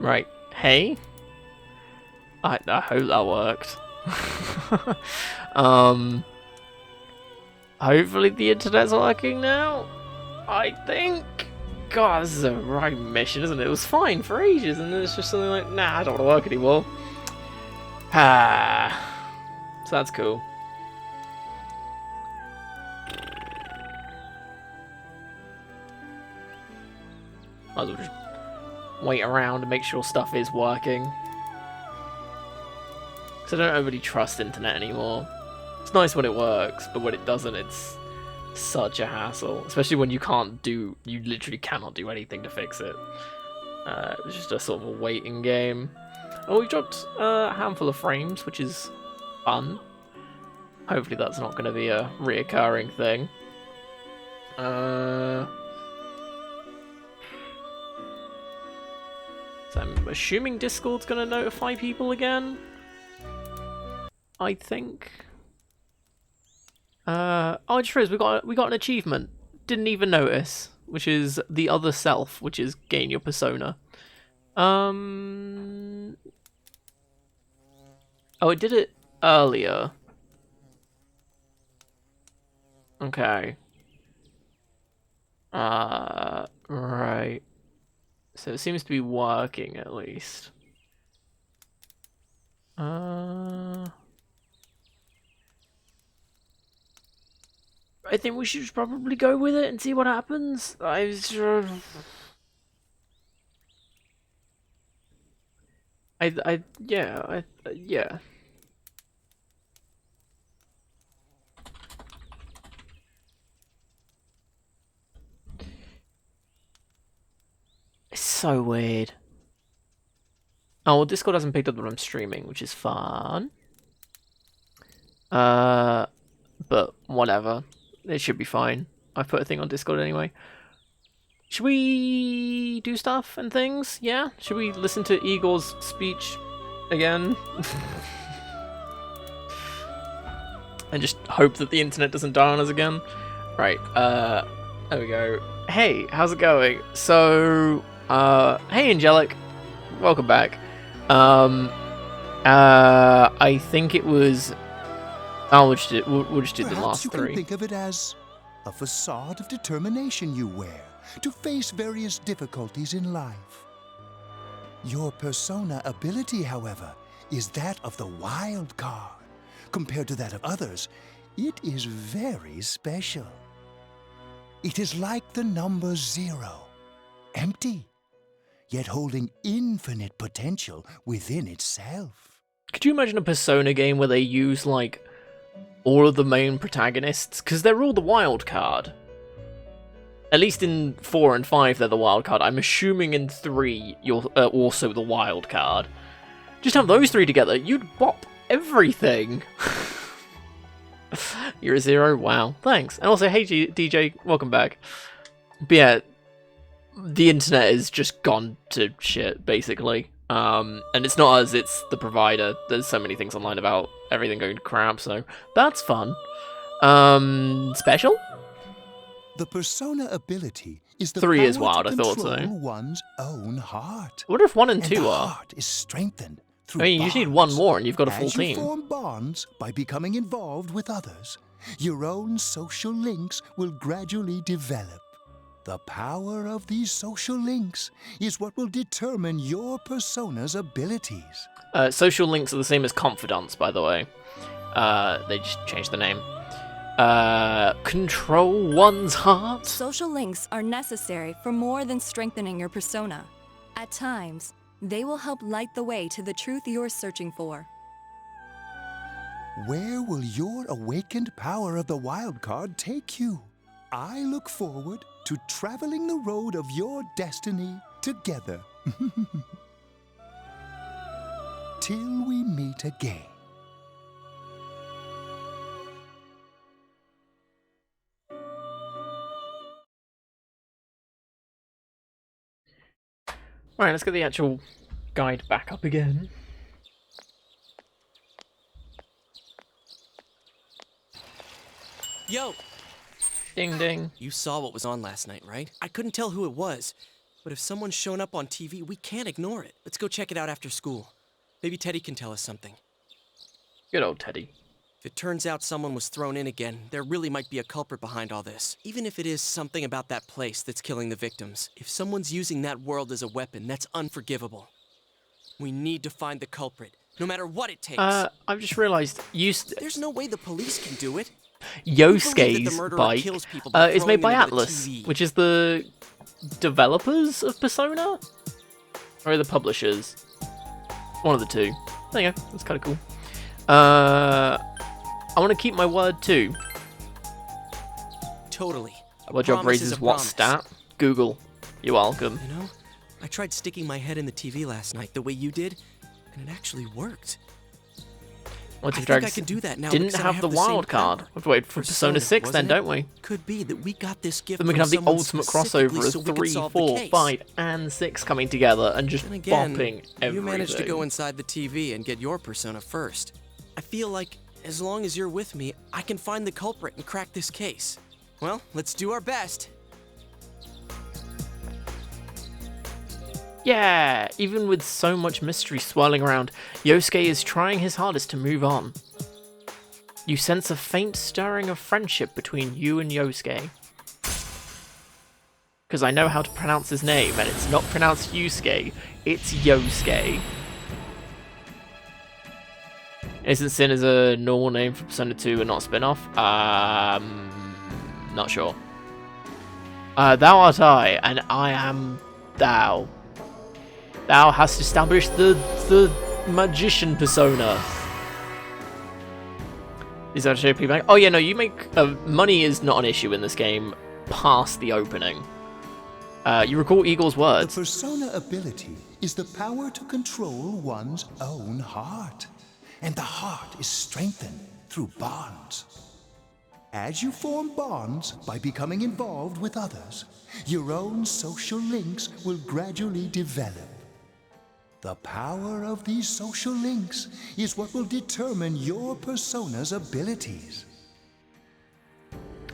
Right. Hey? I hope that worked. Hopefully the internet's working now. I think. God, this is a right mission, isn't it? It was fine for ages, and then it's just something like, nah, I don't want to work anymore. Ah. So that's cool. Might as well just wait around and make sure stuff is working. Because I don't really trust internet anymore. It's nice when it works, but when it doesn't, it's such a hassle. Especially when you literally cannot do anything to fix it. It's just a sort of a waiting game. Oh, we've dropped a handful of frames, which is fun. Hopefully that's not going to be a reoccurring thing. So I'm assuming Discord's going to notify people again. I think. Oh, I just realized we got an achievement. Didn't even notice, which is the other self, which is gain your persona. Oh, it did it earlier. Okay. Right. So it seems to be working at least. I think we should probably go with it and see what happens. Yeah. It's so weird. Oh, well, Discord hasn't picked up that I'm streaming, which is fun. But whatever. It should be fine. I've put a thing on Discord anyway. Should we do stuff and things? Yeah? Should we listen to Igor's speech again? And just hope that the internet doesn't die on us again? Right, there we go. Hey, how's it going? So, hey Angelic. Welcome back. I think it was... Oh, we'll just do the last three. Perhaps you can think of it as a facade of determination you wear to face various difficulties in life. Your persona ability, however, is that of the wild card. Compared to that of others, it is very special. It is like the number 0, empty, yet holding infinite potential within itself. Could you imagine a Persona game where they use, like, all of the main protagonists? Because they're all the wild card. At least in 4 and 5 they're the wild card. I'm assuming in 3 you're also the wild card. Just have those 3 together, you'd bop everything. You're a 0? Wow, thanks. And also, hey DJ, welcome back. But yeah, the internet is just gone to shit, basically. And it's not us, it's the provider. There's so many things online about everything going to crap, so that's fun. Special? The persona ability is the 3 power is wild, to I thought control so. one's own heart. I wonder if 1 and And 2 the are. heart is strengthened through I mean, you just need bonds. 1 more and you've got a full As you team. form bonds by becoming involved with others, your own social links will gradually develop. The power of these social links is what will determine your persona's abilities. Social links are the same as confidants, by the way. They just changed the name. Control one's heart? Social links are necessary for more than strengthening your persona. At times, they will help light the way to the truth you're searching for. Where will your awakened power of the wild card take you? I look forward to traveling the road of your destiny together. Till we meet again. Right, let's get the actual guide back up again. Yo! Ding ding. You saw what was on last night, right? I couldn't tell who it was. But if someone's shown up on TV, we can't ignore it. Let's go check it out after school. Maybe Teddy can tell us something. Good old Teddy. If it turns out someone was thrown in again, there really might be a culprit behind all this. Even if it is something about that place that's killing the victims. If someone's using that world as a weapon, that's unforgivable. We need to find the culprit, no matter what it takes. I've just realised There's no way the police can do it. Yosuke's bike is made by throwing it into the Atlas, TV. which is the developers of Persona? Or the publishers? One of the two. There you go, that's kind of cool. I want to keep my word too. Totally. What job raises what stat? Google. You're welcome. You know, I tried sticking my head in the TV last night the way you did, and it actually worked. I think I can do that now. Didn't because I have the same wild card. power. We have to wait for Persona 6 then, wasn't don't we? Could be that we got this gift. Then we can have the from someone ultimate specifically crossover so of we could 3, solve the 4, case. 5, and 6 coming together and just And again, bopping everything. you managed to go inside the TV and get your persona first. I feel like as long as you're with me, I can find the culprit and crack this case. Well, let's do our best. Yeah, even with so much mystery swirling around, Yosuke is trying his hardest to move on. You sense a faint stirring of friendship between you and Yosuke. Because I know how to pronounce his name, and it's not pronounced Yusuke, it's Yosuke. Innocent Sin is a normal name for Persona 2 and not a spin-off? Not sure. Thou art I, and I am thou. Thou hast established the magician persona. Is that a bank? Oh yeah, no, you make... money is not an issue in this game past the opening. You recall Eagle's The words. persona ability is the power to control one's own heart. And the heart is strengthened through bonds. As you form bonds by becoming involved with others, your own social links will gradually develop. The power of these social links is what will determine your persona's abilities.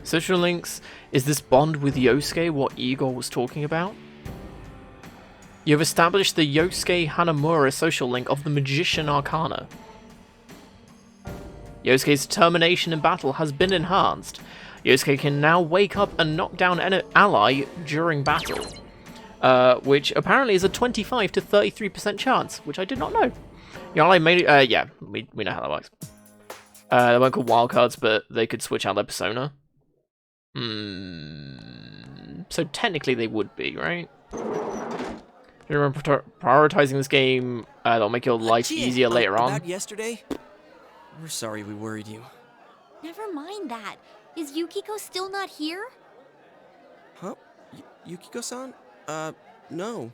Social links, is this bond with Yosuke what Igor was talking about? You have established the Yosuke Hanamura social link of the Magician Arcana. Yosuke's determination in battle has been enhanced. Yosuke can now wake up and knock down an ally during battle. Which apparently is a 25 to 33% chance, which I did not know. Your ally made it, yeah, we know how that works. They weren't called wildcards, but they could switch out their persona. So technically they would be, right? Do you remember prioritizing this game? That'll make your life easier later on. About yesterday? We're sorry we worried you. Never mind that. Is Yukiko still not here? Huh? Yukiko-san? No.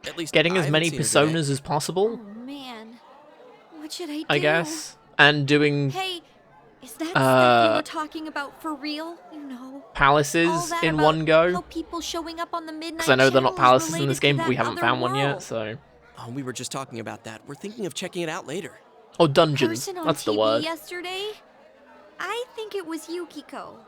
At least Getting I as haven't many seen her today. personas as possible, Oh man. What should I do? I guess. And doing Hey, is that stuff you were talking about for real? You know. All palaces that in about one go. How people showing up on the midnight Because I know they're not channel is palaces in this related game, to but we that haven't other found one yet, world. so... Oh, we were just talking about that. We're thinking of checking it out later. Oh, dungeons. Person on That's the TV word. yesterday? I think it was Yukiko.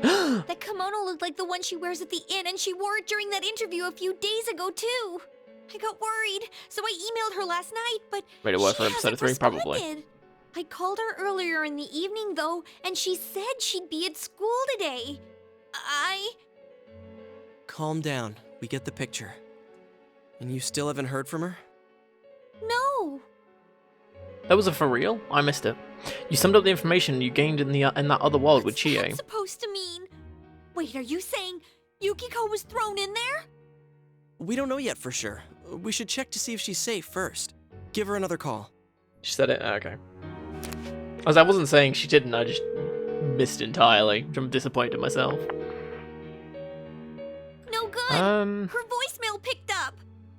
That kimono looked like the one she wears at the inn, and she wore it during that interview a few days ago too. I got worried, so I emailed her last night, but Made it work for she episode hasn't 3, probably. responded. I called her earlier in the evening though, and she said she'd be at school today. Calm down. We get the picture. And you still haven't heard from her? No. That was a for real? I missed it. You summed up the information you gained in that other world with What's Chie. that supposed to mean? Wait, are you saying Yukiko was thrown in there? We don't know yet for sure. We should check to see if she's safe first. Give her another call. She said it? Okay. I wasn't saying she didn't, I just missed entirely, which I'm disappointed in myself. No good. Her voicemail picked up.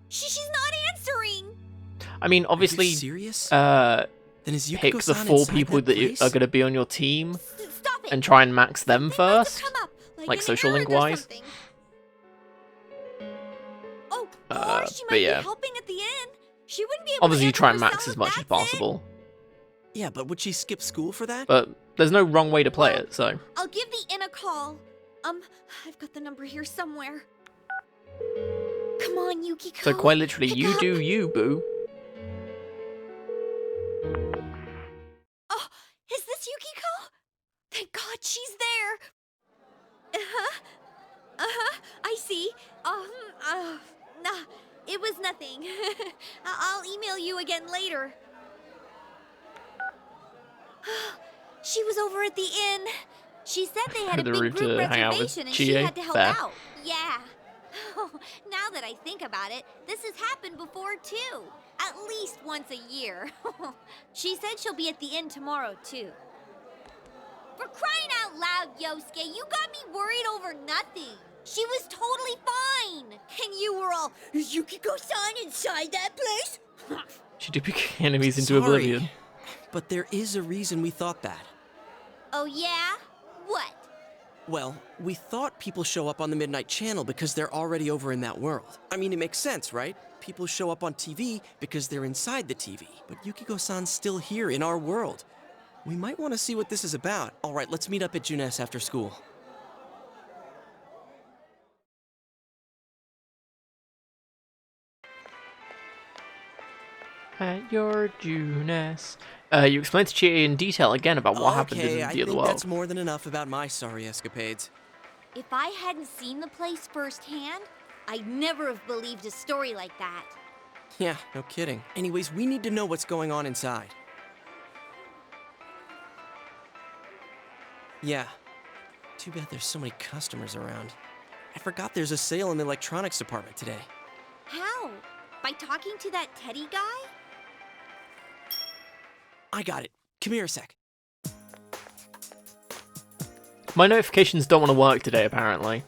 She's not answering. I mean, obviously, Are you serious? Then is pick Yukiko-san the 4 inside people that that place? are going to be on your team Stop it. and try and max them Something must have first. come up, like an social errand or link-wise. something. Oh, or she might but yeah. be helping at the end. She wouldn't be able Obviously, to you try answer and max herself, as much as that's it. possible. Yeah, but would she skip school for that? But there's no wrong way to play it, so... I'll give the inn a call. I've got the number here somewhere. Come on, Yukiko. So quite literally, Pick you up. do you, boo. Oh, is this Yukiko? Thank God she's there. I see. Nah, it was nothing. I'll email you again later. She was over at the inn. She said they had a The big route group to hang out with reservation and she Chie? had to help Fair. out. Yeah. Now that I think about it, this has happened before too. At least once a year. She said she'll be at the inn tomorrow too. For crying out loud, Yosuke, you got me worried over nothing. She was totally fine. And you were all, is Yukiko-san inside that place? She did pick enemies into Sorry, oblivion. but there is a reason we thought that. Oh yeah? What? Well, we thought people show up on the Midnight Channel because they're already over in that world. I mean, it makes sense, right? People show up on TV because they're inside the TV. But Yukiko-san's still here in our world. We might want to see what this is about. All right, let's meet up at Junes after school. At your Junes. You explained to Chie in detail again about what happened in the I other think world. that's more than enough about my sorry escapades. If I hadn't seen the place firsthand, I'd never have believed a story like that. Yeah, no kidding. Anyways, we need to know what's going on inside. Yeah. Too bad there's so many customers around. I forgot there's a sale in the electronics department today. How? By talking to that Teddy guy? I got it. Come here a sec. My notifications don't want to work today, apparently.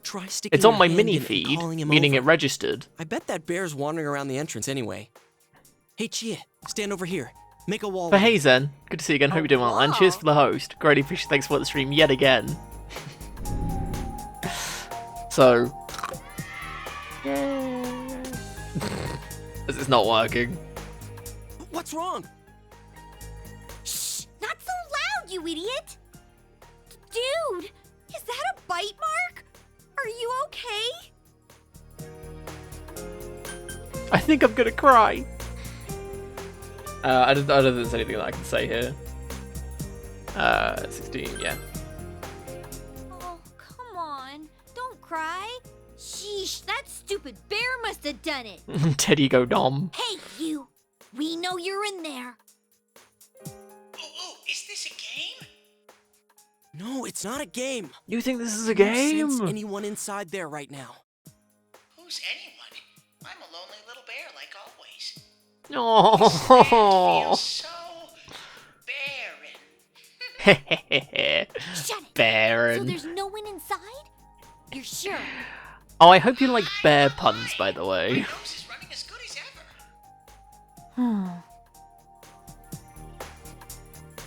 Try sticking It's on your my hand mini in and feed, calling him meaning over. it registered. I bet that bear's wandering around the entrance anyway. Hey, Chia, stand over here. Make a wall. But hey Zen, good to see you again, hope you're doing well, and cheers for the host. Greatly appreciate, thanks for the stream yet again. So... This is not working. What's wrong? Shh! Not so loud, you idiot! Dude! Is that a bite mark? Are you okay? I think I'm gonna cry. I don't think there's anything that I can say here. 16, yeah. Oh, come on. Don't cry. Sheesh, that stupid bear must have done it. Teddy go dom. Hey, you! We know you're in there. Oh, is this a game? No, it's not a game. You think this is a Do you sense game? anyone inside there right now? Who's anyone? I'm a lonely little bear like always. Oh. Feels so barren. Shut it. So Baron. there's no one inside? You're sure? Oh, I hope you like bear puns, by the way. My nose is running as good as ever.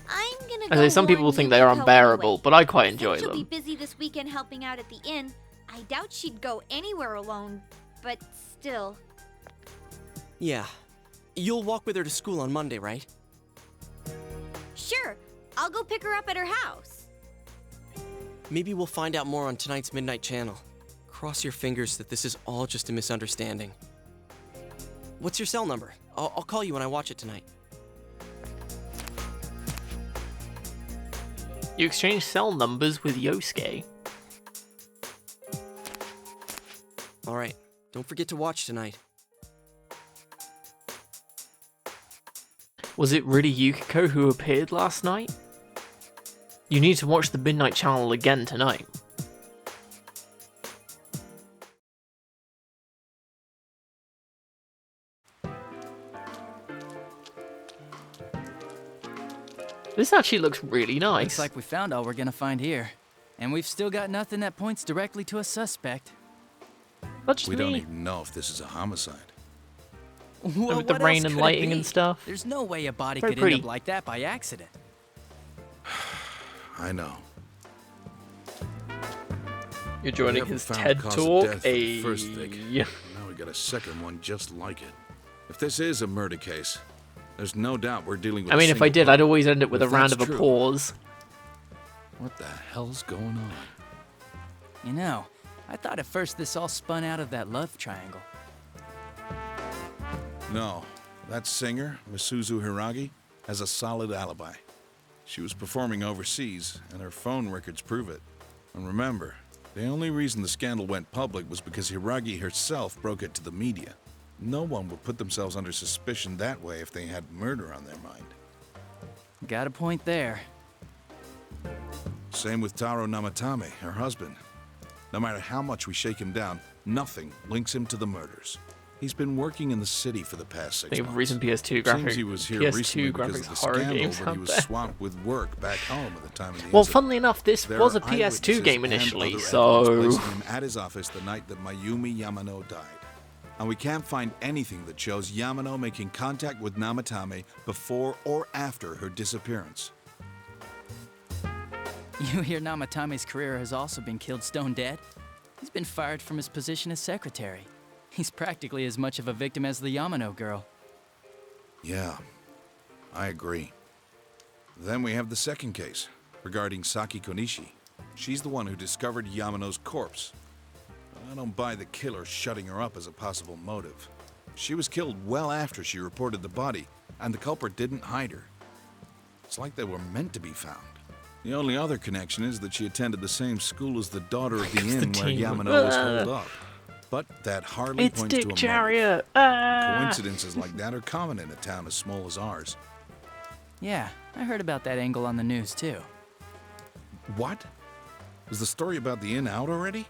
I'm gonna I go say some people warn think they are Yukiko unbearable, anyway. but I quite She said enjoy she'll be them. busy this weekend helping out at the inn. I doubt she'd go anywhere alone, but still. Yeah. You'll walk with her to school on Monday, right? Sure, I'll go pick her up at her house. Maybe we'll find out more on tonight's Midnight Channel. Cross your fingers that this is all just a misunderstanding. What's your cell number? I'll call you when I watch it tonight. You exchange cell numbers with Yosuke. All right. Don't forget to watch tonight. Was it really Yukiko who appeared last night? You need to watch the Midnight Channel again tonight. This actually looks really nice. Looks like we found all we're gonna find here. And we've still got nothing that points directly to a suspect. Not just We me. don't even know if this is a homicide. Well, with the what rain else and could it lighting be? and stuff. There's no way a body Very could pretty. end up like that by accident. I know. You're joining We his haven't TED found cause of talk. death for the first Vic. Yeah. Now we got a second one just like it. If this is a murder case, there's no doubt we're dealing with I mean, if I did, I'd always end it with a If round that's of true- applause. What the hell's going on? You know, I thought at first this all spun out of that love triangle. No, that singer, Misuzu Hiragi, has a solid alibi. She was performing overseas, and her phone records prove it. And remember, the only reason the scandal went public was because Hiragi herself broke it to the media. No one would put themselves under suspicion that way if they had murder on their mind. Got a point there. Same with Taro Namatame, her husband. No matter how much we shake him down, nothing links him to the murders. He's been working in the city for the past 6 They months. have recent PS2 graphics. Seems he was here PS2 recently because graphics of the horror scandal, games but he out was there. swamped with work back home at the time of the Well, incident. funnily enough, this There was a are PS2 eyewitnesses game and initially, other so evidence placing him at his office the night that Mayumi Yamano died. And we can't find anything that shows Yamano making contact with Namatame before or after her disappearance. You hear Namatame's career has also been killed stone dead? He's been fired from his position as secretary. He's practically as much of a victim as the Yamano girl. Yeah, I agree. Then we have the second case, regarding Saki Konishi. She's the one who discovered Yamano's corpse. I don't buy the killer shutting her up as a possible motive. She was killed well after she reported the body, and the culprit didn't hide her. It's like they were meant to be found. The only other connection is that she attended the same school as the daughter of the inn where Yamano was holed up. But that hardly it's points Dick to a motive. Chariot. Coincidences like that are common in a town as small as ours. Yeah, I heard about that angle on the news too. What? Is the story about the inn out already?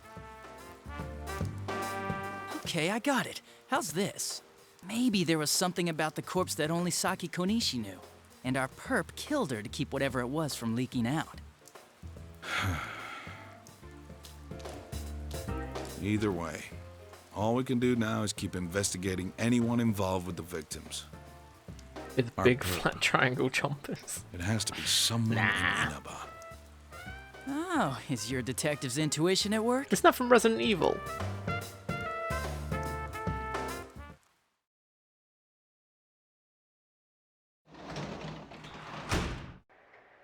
Okay, I got it. How's this? Maybe there was something about the corpse that only Saki Konishi knew, and our perp killed her to keep whatever it was from leaking out. Either way, all we can do now is keep investigating anyone involved with the victims. With Our big perp. flat triangle chompers. It has to be someone in Inaba. Oh, is your detective's intuition at work? It's not from Resident Evil.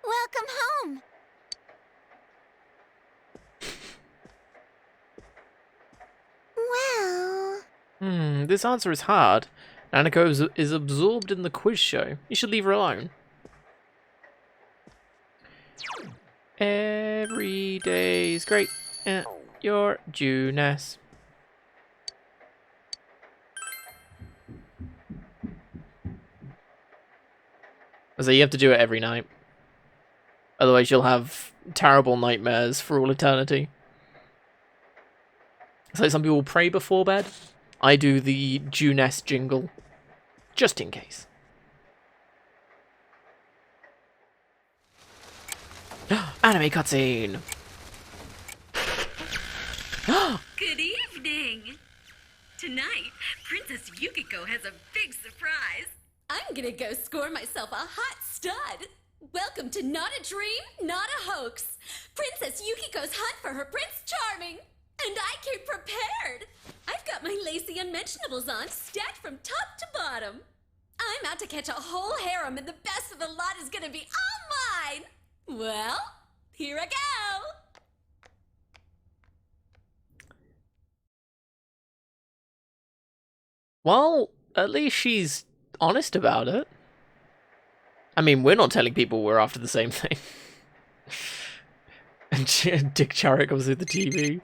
Welcome home. Well, This answer is hard. Nanako is absorbed in the quiz show. You should leave her alone. Every day's great at your Juness. So you have to do it every night. Otherwise you'll have terrible nightmares for all eternity. It's like some people pray before bed. I do the Juness jingle. Just in case. Anime cutscene! Good evening! Tonight, Princess Yukiko has a big surprise. I'm gonna go score myself a hot stud. Welcome to Not a Dream, Not a Hoax. Princess Yukiko's hunt for her Prince Charming. And I came prepared. I've got my lacy unmentionables on, stacked from top to bottom. I'm out to catch a whole harem, and the best of the lot is gonna be all mine. Well, here I go. Well, at least she's honest about it. I mean, we're not telling people we're after the same thing. And Dick Chariot comes through the TV.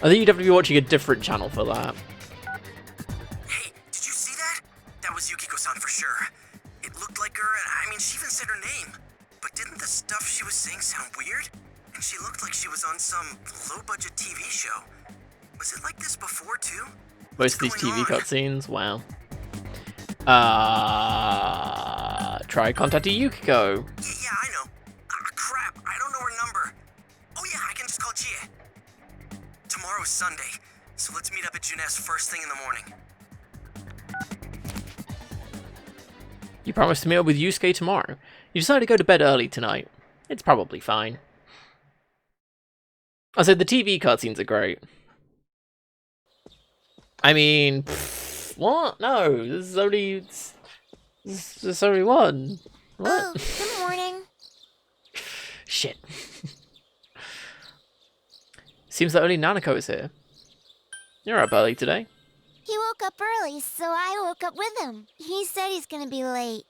I think you'd have to be watching a different channel for that. Hey, did you see that? That was Yukiko-san for sure. It looked like her, and I mean, she even said her name. But didn't the stuff she was saying sound weird? And she looked like she was on some low-budget TV show. Was it like this before, too? Most of these TV cutscenes, wow. Try contacting Yukiko. Yeah, I know. Crap, I don't know her number. Oh yeah, I can just call Chie. Tomorrow's Sunday, so let's meet up at Juness first thing in the morning. You promised to meet up with Yusuke tomorrow. You decided to go to bed early tonight. It's probably fine. I said the TV cutscenes are great. I mean, what? No, this is only... There's only one. What? oh, good morning. Shit. Seems that only Nanako is here. You're up early today. He woke up early, so I woke up with him. He said he's gonna be late.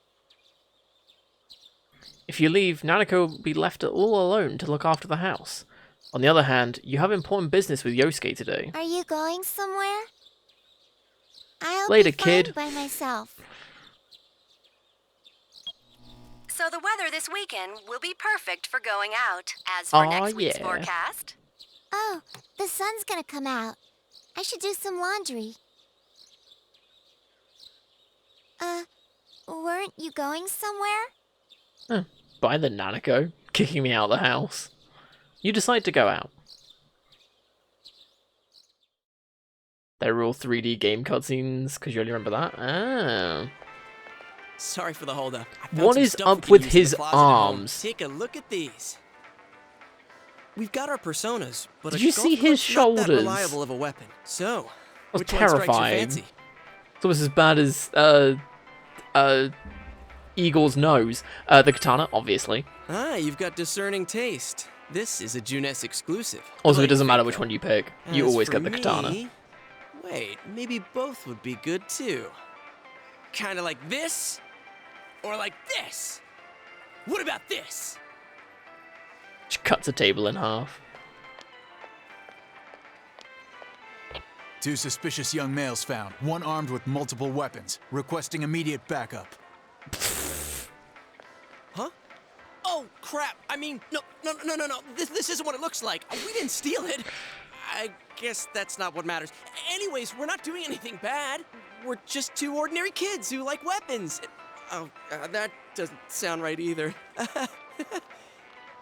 If you leave, Nanako will be left all alone to look after the house. On the other hand, you have important business with Yosuke today. Are you going somewhere? I'll Later, be fine kid. by myself. So the weather this weekend will be perfect for going out. As for next week's yeah. forecast, Oh, the sun's gonna come out. I should do some laundry. Weren't you going somewhere? By the Nanako, kicking me out of the house. You decide to go out. They were all 3D game cutscenes, because you only remember that? Oh. Sorry for the holdup. I found What some is stuff we up can with use in the his closet at home. arms? Take a look at these. We've got our personas, but Did a you golf see his club's not that shoulders? reliable of a weapon. So, That was which one strikes your terrifying. fancy? It's almost as bad as Eagle's nose. The katana, obviously. Ah, you've got discerning taste. This is a Junes exclusive. Also, What it do you doesn't matter think, which though? one you pick. You As always for get the katana. me, wait, maybe both would be good too. Kinda like this, or like this. What about this? She cuts a table in half. Two suspicious young males found, one armed with multiple weapons, requesting immediate backup. Huh? Oh, crap. I mean, no. This isn't what it looks like. We didn't steal it. I guess that's not what matters. Anyways, we're not doing anything bad. We're just two ordinary kids who like weapons. Oh, that doesn't sound right either.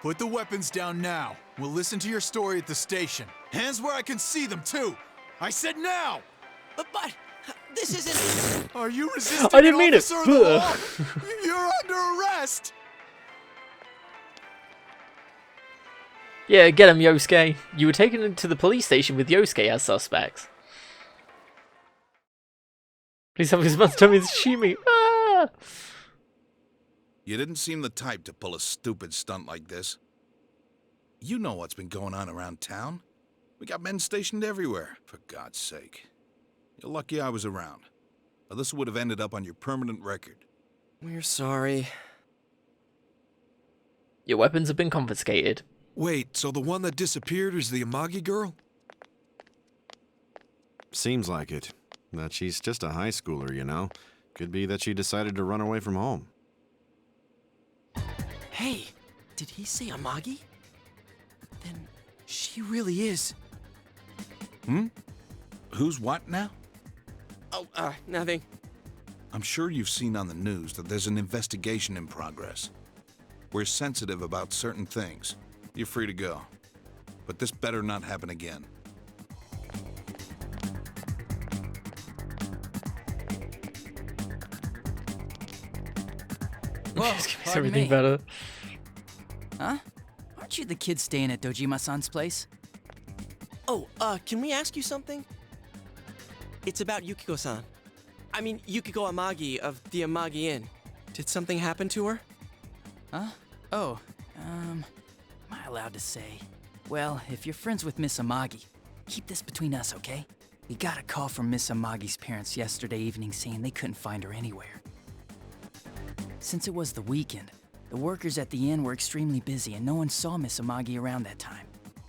Put the weapons down now. We'll listen to your story at the station. Hands where I can see them, too. I said now! But this isn't... Are you resisting I didn't an mean it. officer of the law? You're under arrest! Yeah, get him, Yosuke. You were taken to the police station with Yosuke as suspects. Please have his must tell me to shoot me. Ah! You didn't seem the type to pull a stupid stunt like this. You know what's been going on around town. We got men stationed everywhere, for God's sake. You're lucky I was around, or this would have ended up on your permanent record. We're sorry. Your weapons have been confiscated. Wait, so the one that disappeared is the Amagi girl? Seems like it. That she's just a high schooler, you know. Could be that she decided to run away from home. Hey, did he say Amagi? Then she really is. Who's what now? Oh, nothing. I'm sure you've seen on the news that there's an investigation in progress. We're sensitive about certain things. You're free to go. But this better not happen again. Whoa, Just makes pardon everything me. better. Huh? Aren't you the kid staying at Dojima-san's place? Oh, can we ask you something? It's about Yukiko-san. I mean, Yukiko Amagi of the Amagi Inn. Did something happen to her? Huh? Oh, am I allowed to say? Well, if you're friends with Miss Amagi, keep this between us, okay? We got a call from Miss Amagi's parents yesterday evening saying they couldn't find her anywhere. Since it was the weekend, the workers at the inn were extremely busy and no one saw Miss Amagi around that time.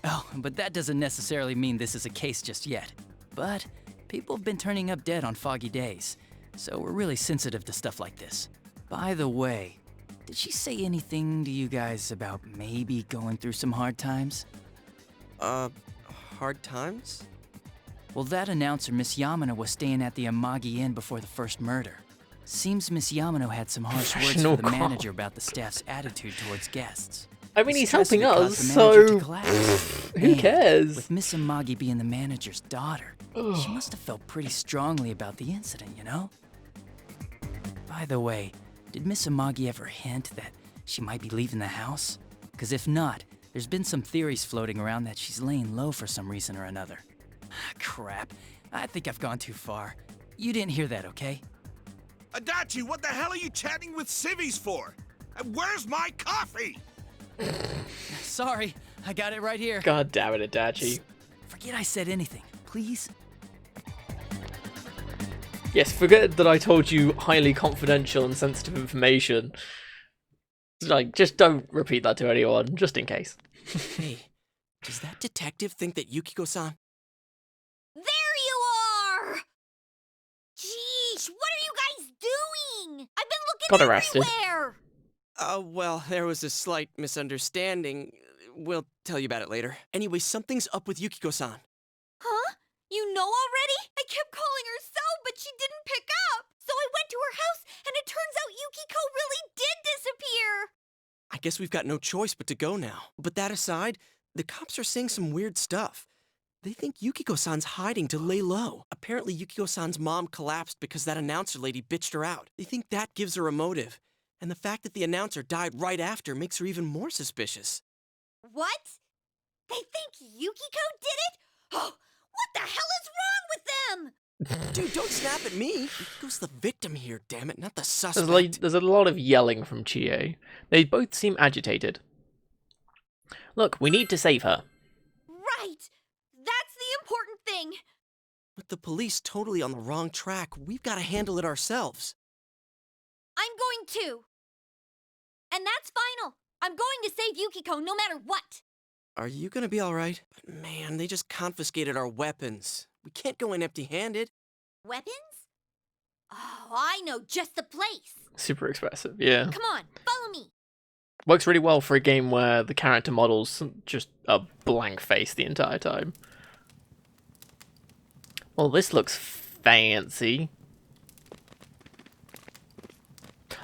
Oh, but that doesn't necessarily mean this is a case just yet. But people have been turning up dead on foggy days, so we're really sensitive to stuff like this. By the way, did she say anything to you guys about maybe going through some hard times? Hard times? Well, that announcer, Miss Yamano, was staying at the Amagi Inn before the first murder. Seems Miss Yamano had some harsh words Professional for the cop. manager about the staff's attitude towards guests. I mean, The he's stress of helping it us, caused the manager so to collapse. who And cares? With Miss Amagi being the manager's daughter, she must have felt pretty strongly about the incident, you know? By the way, did Miss Amagi ever hint that she might be leaving the house? Because if not, there's been some theories floating around that she's laying low for some reason or another. Crap, I think I've gone too far. You didn't hear that, okay? Adachi, what the hell are you chatting with civvies for? And where's my coffee? Sorry, I got it right here. God damn it, Adachi. Forget I said anything, please. Yes, forget that I told you highly confidential and sensitive information. Like, just don't repeat that to anyone, just in case. Hey, does that detective think that Yukiko-san... There you are! Jeez, what are you guys doing? I've been looking Got arrested. everywhere! Well, there was a slight misunderstanding. We'll tell you about it later. Anyway, something's up with Yukiko-san. Huh? You know already? I kept calling her so, but she didn't pick up. So I went to her house, and it turns out Yukiko really did disappear. I guess we've got no choice but to go now. But that aside, the cops are saying some weird stuff. They think Yukiko-san's hiding to lay low. Apparently, Yukiko-san's mom collapsed because that announcer lady bitched her out. They think that gives her a motive. And the fact that the announcer died right after makes her even more suspicious. What? They think Yukiko did it? Oh, what the hell is wrong with them? Dude, don't snap at me. Yukiko's the victim here, damn it, not the suspect. There's a lot of yelling from Chie. They both seem agitated. Look, we need to save her. Right. That's the important thing. With the police totally on the wrong track, we've got to handle it ourselves. I'm going to. And that's final. I'm going to save Yukiko no matter what. Are you gonna be alright? But man, they just confiscated our weapons. We can't go in empty-handed. Weapons? Oh, I know just the place. Super expressive, yeah. Come on, follow me. Works really well for a game where the character model's just a blank face the entire time. Well, this looks fancy.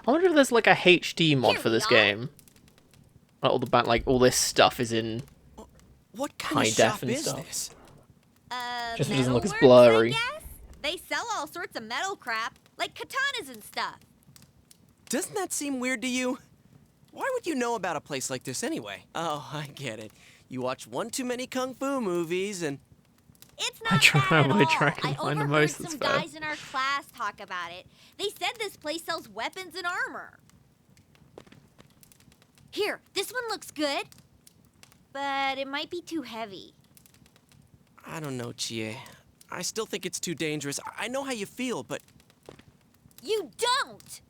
I wonder if there's like a HD mod for this game. Like, all this stuff is in what kind high of shop def and is stuff. this? Just so it doesn't look as Metalworks, blurry. I guess? They sell all sorts of metal crap, like katanas and stuff. Doesn't that seem weird to you? Why would you know about a place like this anyway? Oh, I get it. You watch one too many kung fu movies and... It's not I try bad at all. to I find the overheard most some that's fair. guys in our class talk about it. They said this place sells weapons and armor. Here, this one looks good, but it might be too heavy. I don't know, Chie. I still think it's too dangerous. I know how you feel, but... You don't!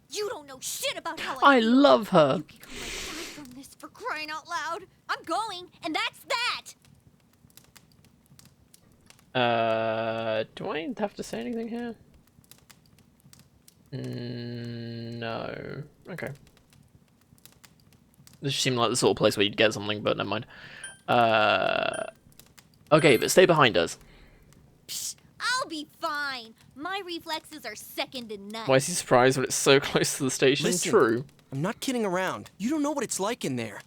You don't know shit about how I feel. love her. Yukiko might die from this, for crying out loud. I'm going, and that's that! Do I have to say anything here? No. Okay. This seemed like the sort of place where you'd get something, but never mind. Okay, but stay behind us. Psh, I'll be fine. My reflexes are second to none. Why is he surprised when it's so close to the station? Listen, True. I'm not kidding around. You don't know what it's like in there.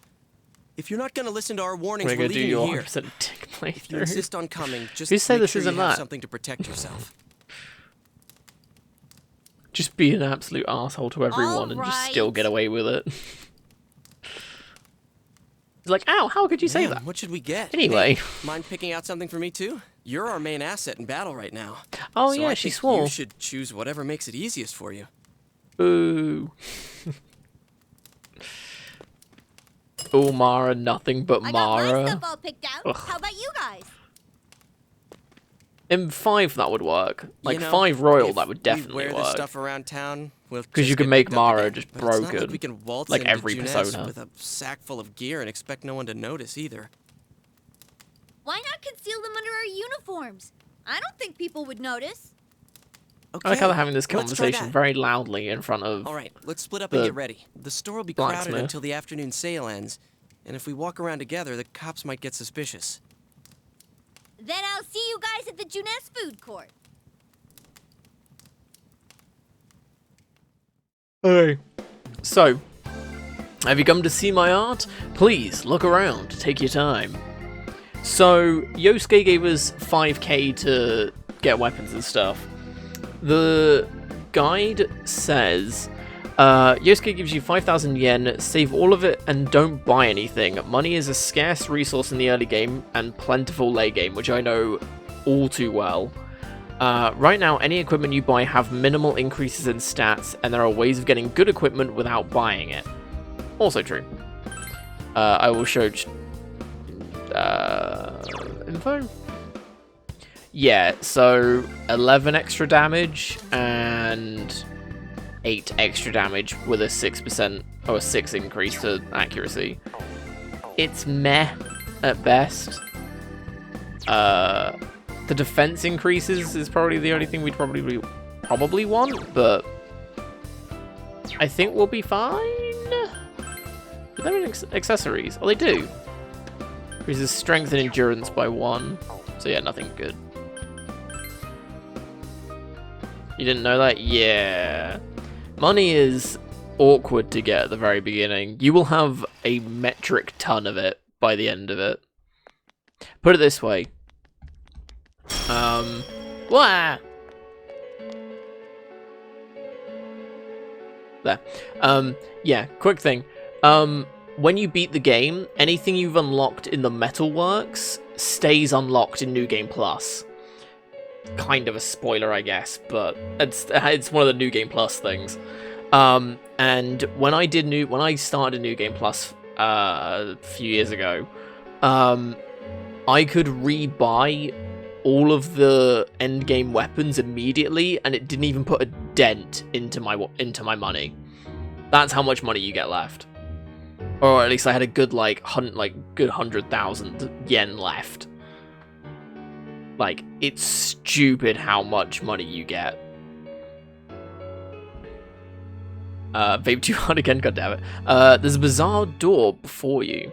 If you're not gonna listen to our warnings, We're we're gonna do leaving you your here. 100% tick If you playthrough. insist on coming, just Who said make this sure isn't you have that? something to protect yourself. Just be an absolute asshole to everyone and just still get away with it. It's like, ow, how could you say Man, that? What should we get? Anyway. Hey, mind picking out something for me too? You're our main asset in battle right now. Oh so yeah, I she think swore. You should choose whatever makes it easiest for you. Boo. Oh, Mara, nothing but I got my Mara. stuff all picked out. Ugh. How about you guys? In 5 that would work. Like You know, 5 Royal if that would we definitely wear this work. stuff around town, we'll Because you just can get make picked up Mara again. just But it's not broken. like we can waltz Like into every Junes Persona. with a sack full of gear and expect no one to notice either. Why not conceal them under our uniforms? I don't think people would notice. Okay, I like how they're having this let's try conversation that. very loudly in front of. All right, let's split up the and get ready. The store will be crowded blacksmith. until the afternoon sale ends, and if we walk around together, the cops might get suspicious. Then I'll see you guys at the Junes food court. Hey. So, have you come to see my art? Please, look around. Take your time. So, Yosuke gave us 5k to get weapons and stuff. The guide says, Yosuke gives you 5,000 yen, save all of it and don't buy anything. Money is a scarce resource in the early game and plentiful late game, which I know all too well. Right now, any equipment you buy have minimal increases in stats, and there are ways of getting good equipment without buying it. Also true. I will show... info. Yeah, so 11 extra damage and 8 extra damage with a 6% or a 6 increase to accuracy. It's meh at best. The defense increases is probably the only thing we'd probably want, but I think we'll be fine. Do they have accessories? Oh, they do. Increases strength and endurance by 1. So yeah, nothing good. You didn't know that? Yeah. Money is awkward to get at the very beginning. You will have a metric ton of it by the end of it. Put it this way. Wah! There. Yeah, quick thing. When you beat the game, anything you've unlocked in the Metalworks stays unlocked in New Game Plus. Kind of a spoiler, I guess, but it's one of the New Game Plus things. And when I started New Game Plus a few years ago, I could rebuy all of the endgame weapons immediately, and it didn't even put a dent into my money. That's how much money you get left. Or at least I had a good good 100,000 yen left. Like, it's stupid how much money you get. Vape too hard again, goddammit. There's a bizarre door before you.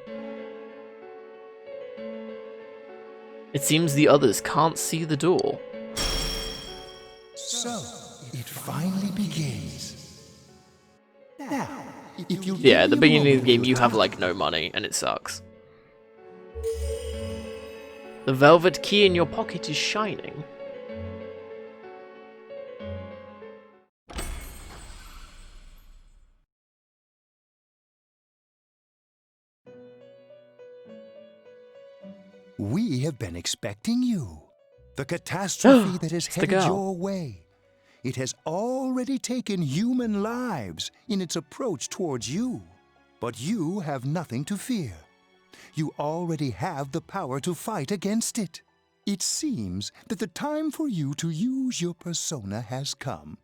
It seems the others can't see the door. So, it finally begins. Now, if you yeah, at the beginning of the game you have like no money and it sucks. The velvet key in your pocket is shining. We have been expecting you. The catastrophe that has headed girl. your way. It has already taken human lives in its approach towards you. But you have nothing to fear. You already have the power to fight against it. It seems that the time for you to use your persona has come.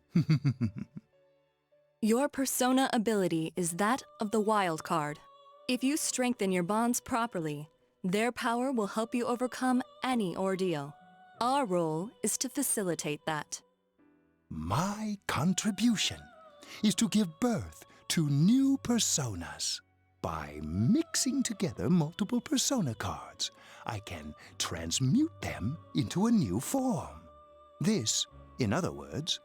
Your persona ability is that of the wild card. If you strengthen your bonds properly, their power will help you overcome any ordeal. Our role is to facilitate that. My contribution is to give birth to new personas. By mixing together multiple persona cards, I can transmute them into a new form. This, in other words,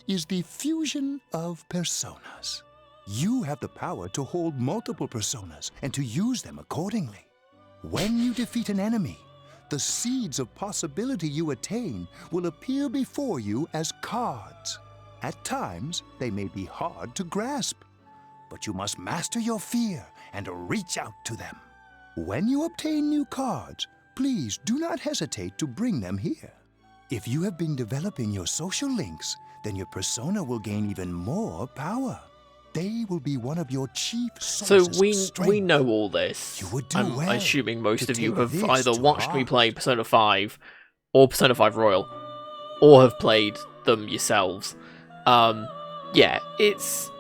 is the fusion of personas. You have the power to hold multiple personas and to use them accordingly. When you defeat an enemy, the seeds of possibility you attain will appear before you as cards. At times, they may be hard to grasp, but you must master your fear and reach out to them. When you obtain new cards, please do not hesitate to bring them here. If you have been developing your social links, then your persona will gain even more power. They will be one of your chief sources So of strength. we know all this. You would do I'm well assuming most to of you take have this either to watched me heart. play Persona 5 or Persona 5 Royal, or have played them yourselves. Yeah, it's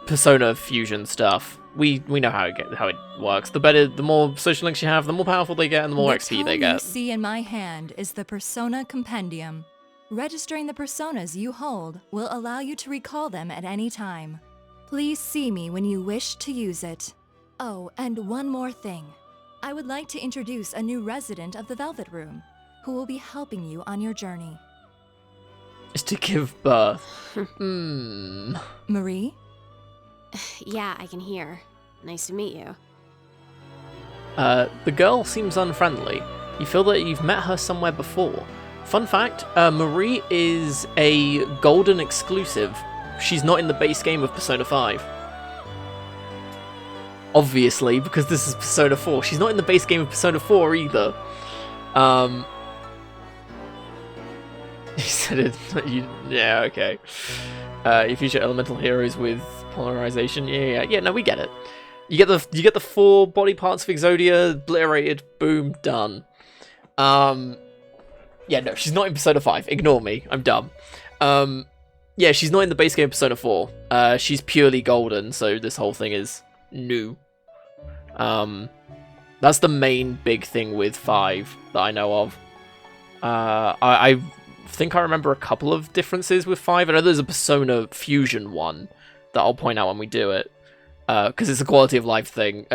Persona fusion stuff. We know how it works. The more social links you have, the more powerful they get and the more XP they The tome you get. see in my hand is the Persona Compendium. Registering the personas you hold will allow you to recall them at any time. Please see me when you wish to use it. Oh, and one more thing. I would like to introduce a new resident of the Velvet Room, who will be helping you on your journey. Is to give birth. Marie? Yeah, I can hear. Nice to meet you. The girl seems unfriendly. You feel that you've met her somewhere before. Fun fact, Marie is a golden exclusive. She's not in the base game of Persona 5. Obviously, because this is Persona 4. She's not in the base game of Persona 4 either. He said it. Yeah, okay. You feature elemental heroes with polarization. Yeah. No, we get it. You get the 4 body parts of Exodia obliterated. Boom, done. Yeah, no, she's not in Persona 5. Ignore me. I'm dumb. Yeah, she's not in the base game Persona 4. She's purely golden, so this whole thing is new. That's the main big thing with 5 that I know of. I think I remember a couple of differences with 5. I know there's a Persona Fusion one that I'll point out when we do it. Because it's a quality of life thing.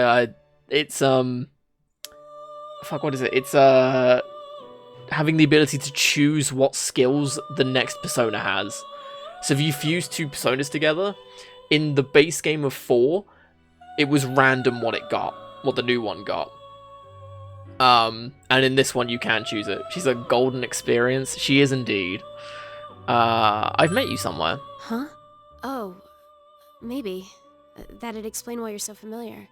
It's, fuck, what is it? It's, having the ability to choose what skills the next Persona has. So if you fuse 2 Personas together, in the base game of 4, it was random what it got, what the new one got. And in this one you can choose it. She's a golden experience. She is indeed. I've met you somewhere. Huh? Oh, maybe. That'd explain why you're so familiar.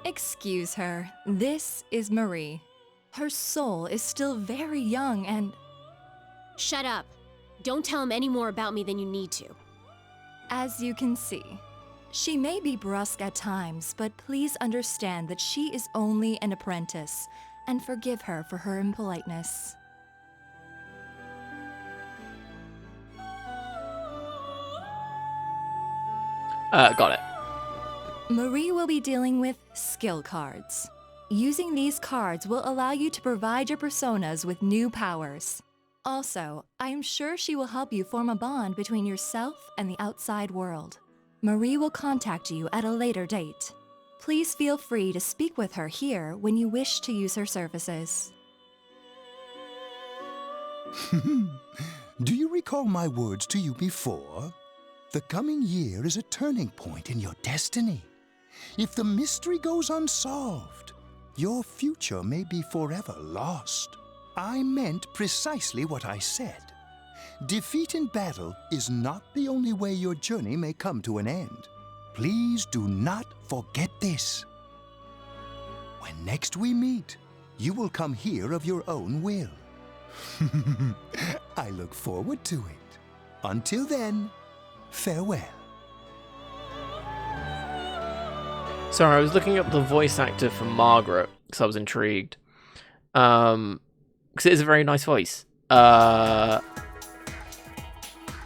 Excuse her. This is Marie. Her soul is still very young and... Shut up. Don't tell him any more about me than you need to. As you can see, she may be brusque at times, but please understand that she is only an apprentice, and forgive her for her impoliteness. Got it. Marie will be dealing with skill cards. Using these cards will allow you to provide your personas with new powers. Also, I am sure she will help you form a bond between yourself and the outside world. Marie will contact you at a later date. Please feel free to speak with her here when you wish to use her services. Do you recall my words to you before? The coming year is a turning point in your destiny. If the mystery goes unsolved, your future may be forever lost. I meant precisely what I said. Defeat in battle is not the only way your journey may come to an end. Please do not forget this. When next we meet, you will come here of your own will. I look forward to it. Until then, farewell. Sorry, I was looking up the voice actor for Margaret because I was intrigued. Because it is a very nice voice.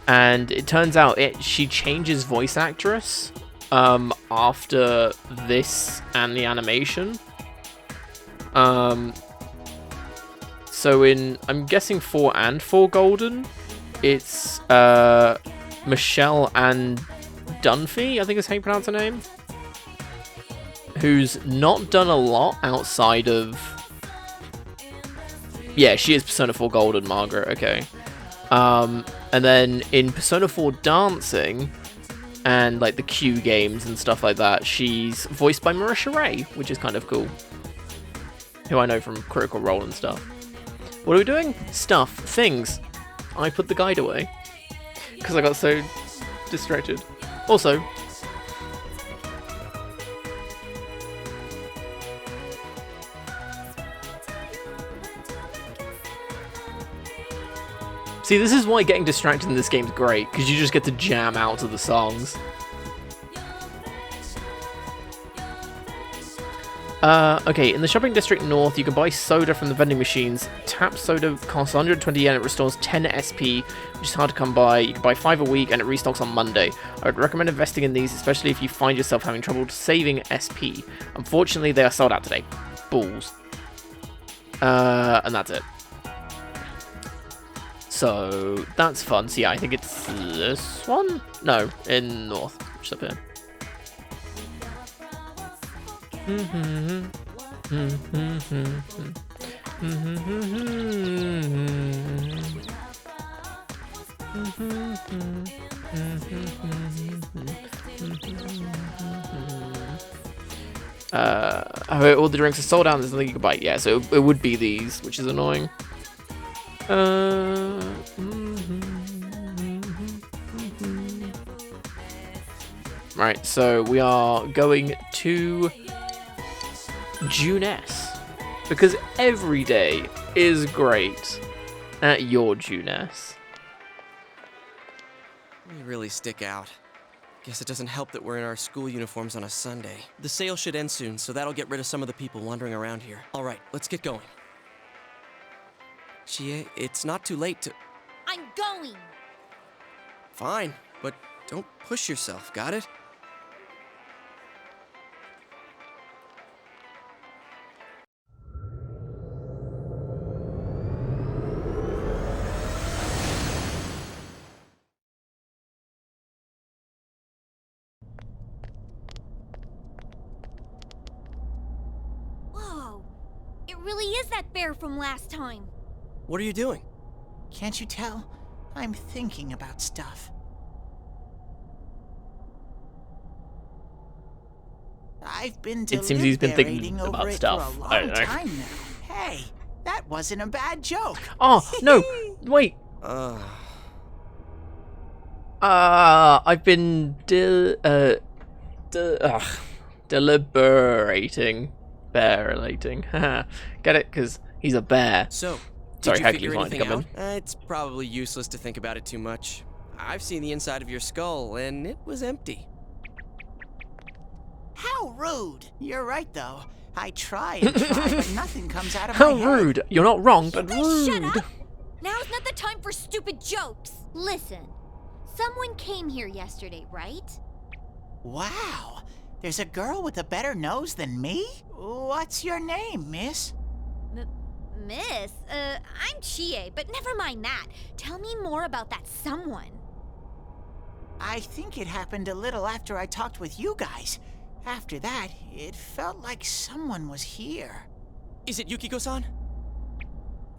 And it turns out she changes voice actress after this and the animation. So in, I'm guessing 4 and 4 Golden, it's Michelle and Dunphy, I think is how you pronounce her name, who's not done a lot outside of... Yeah, she is Persona 4 Golden, Margaret, okay. And then in Persona 4 Dancing, and like the Q games and stuff like that, she's voiced by Marisha Ray, which is kind of cool. Who I know from Critical Role and stuff. What are we doing? Stuff. Things. I put the guide away. Because I got so distracted. Also... See, this is why getting distracted in this game's great, because you just get to jam out to the songs. Okay, in the shopping district north, you can buy soda from the vending machines. Tap soda costs 120 yen, it restores 10 SP, which is hard to come by. You can buy 5 a week, and it restocks on Monday. I would recommend investing in these, especially if you find yourself having trouble saving SP. Unfortunately, they are sold out today. Balls. And that's it. So, that's fun. So yeah, I think it's this one? No, in north, which is up here. All the drinks are sold out and there's nothing you can buy. Yeah, so it would be these, which is annoying. Right, so we are going to Juness, because every day is great at your Juness. You really stick out. Guess it doesn't help that we're in our school uniforms on a Sunday. The sale should end soon, so that'll get rid of some of the people wandering around here. All right, let's get going. Chie, it's not too late to... I'm going! Fine, but don't push yourself, got it? Whoa! It really is that bear from last time. What are you doing? Can't you tell? I'm thinking about stuff. I've been It seems he's been thinking deliberating about over it stuff. for a I long don't know. time now. Hey, that wasn't a bad joke. Oh, no! Wait! I've been deliberating. Bear-relating. Haha. Get it? Because he's a bear. So, did Sorry, you how can figure you find anything come out? It's probably useless to think about it too much. I've seen the inside of your skull, and it was empty. How rude. You're right, though. I try and try, but nothing comes out of How my head. rude! You're not wrong, but Please rude. shut up! Now's not the time for stupid jokes. Listen, someone came here yesterday, right? Wow. There's a girl with a better nose than me? What's your name, miss? Miss, I'm Chie, but never mind that. Tell me more about that someone. I think it happened a little after I talked with you guys. After that, it felt like someone was here. Is it Yukiko-san?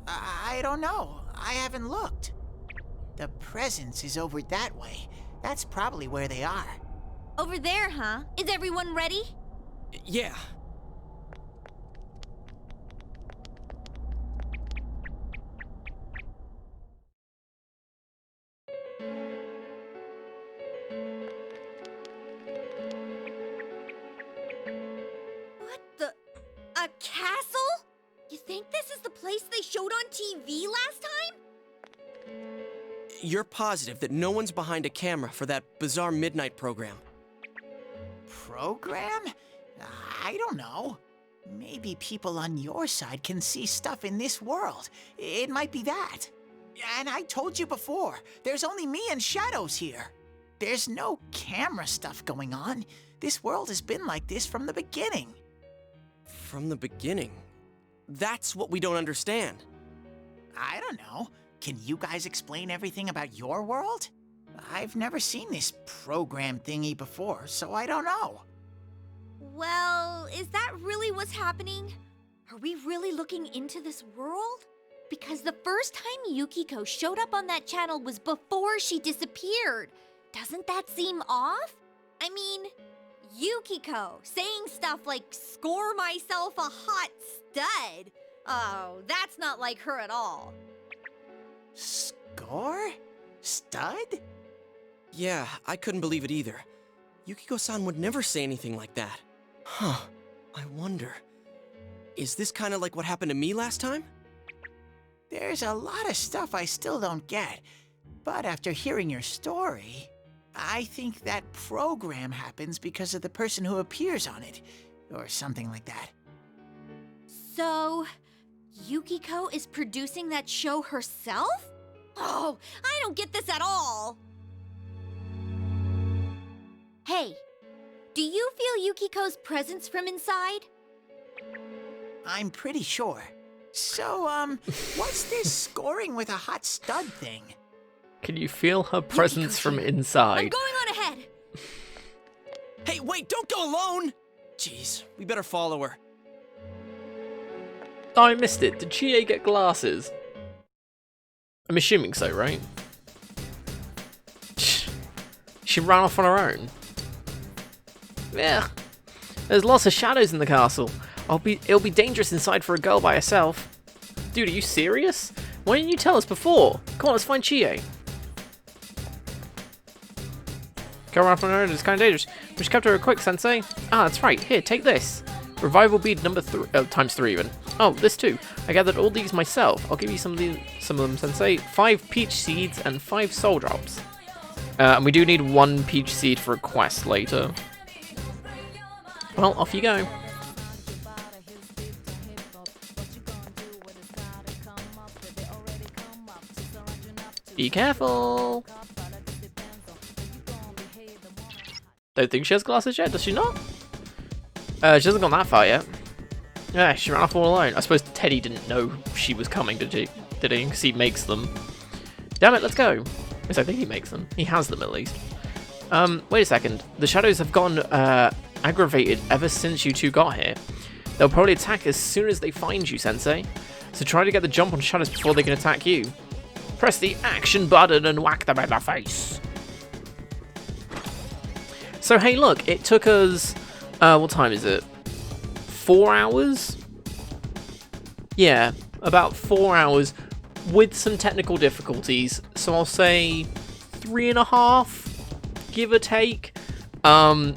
I don't know. I haven't looked. The presence is over that way. That's probably where they are. Over there, huh? Is everyone ready? Yeah. What the? A castle? You think this is the place they showed on TV last time? You're positive that no one's behind a camera for that bizarre midnight program? Program? I don't know. Maybe people on your side can see stuff in this world. It might be that. And I told you before, there's only me and Shadows here. There's no camera stuff going on. This world has been like this from the beginning. From the beginning? That's what we don't understand. I don't know. Can you guys explain everything about your world? I've never seen this program thingy before, so I don't know. Well, is that really what's happening? Are we really looking into this world? Because the first time Yukiko showed up on that channel was before she disappeared. Doesn't that seem off? I mean, Yukiko saying stuff like, "Score myself a hot stud." Oh, that's not like her at all. Score? Stud? Yeah, I couldn't believe it either. Yukiko-san would never say anything like that. Huh. I wonder. Is this kind of like what happened to me last time? There's a lot of stuff I still don't get. But after hearing your story, I think that program happens because of the person who appears on it. Or something like that. So, Yukiko is producing that show herself? Oh, I don't get this at all. Hey, do you feel Yukiko's presence from inside? I'm pretty sure. So, what's this scoring with a hot stud thing? Can you feel her presence from inside? I'm going on ahead. Hey, wait, don't go alone! Jeez, we better follow her. Oh, I missed it. Did Chie get glasses? I'm assuming so, right? She ran off on her own. Yeah. There's lots of shadows in the castle. It'll be dangerous inside for a girl by herself. Dude, are you serious? Why didn't you tell us before? Come on, let's find Chie. Go around on her own, it's kind of dangerous. We should capture her quick, Sensei. Ah, that's right. Here, take this. Revival bead number times 3 even. Oh, this too. I gathered all these myself. I'll give you some of them, Sensei. 5 peach seeds and 5 soul drops. And we do need 1 peach seed for a quest later. Well, off you go. Be careful! Don't think she has glasses yet, does she not? She hasn't gone that far yet. Yeah, she ran off all alone. I suppose Teddy didn't know she was coming, did he? Because he makes them. Damn it, let's go. Yes, I think he makes them. He has them, at least. Wait a second. The shadows have gone, aggravated ever since you two got here. They'll probably attack as soon as they find you, Sensei. So try to get the jump on shadows before they can attack you. Press the action button and whack them in the face. So, hey, look. It took us... what time is it? 4 hours? Yeah, about 4 hours with some technical difficulties. So I'll say 3.5, give or take, to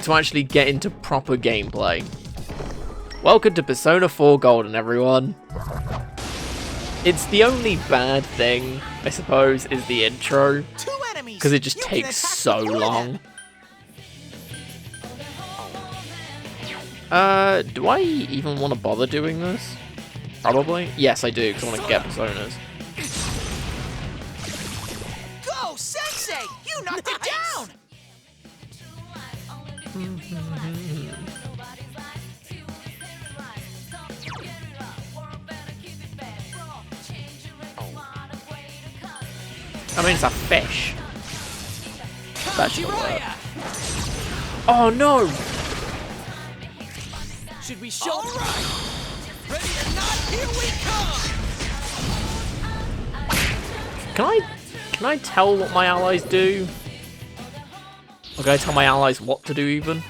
actually get into proper gameplay. Welcome to Persona 4 Golden, everyone. It's the only bad thing, I suppose, is the intro, because it just takes so long. Do I even want to bother doing this? Probably. Yes, I do, because I want to get personas. Go, Sensei! You knocked it down! I mean, it's a fish. That should work. Oh no! Should we show? All right. Ready or not, here we come. Can I tell what my allies do? Or can I tell my allies what to do even?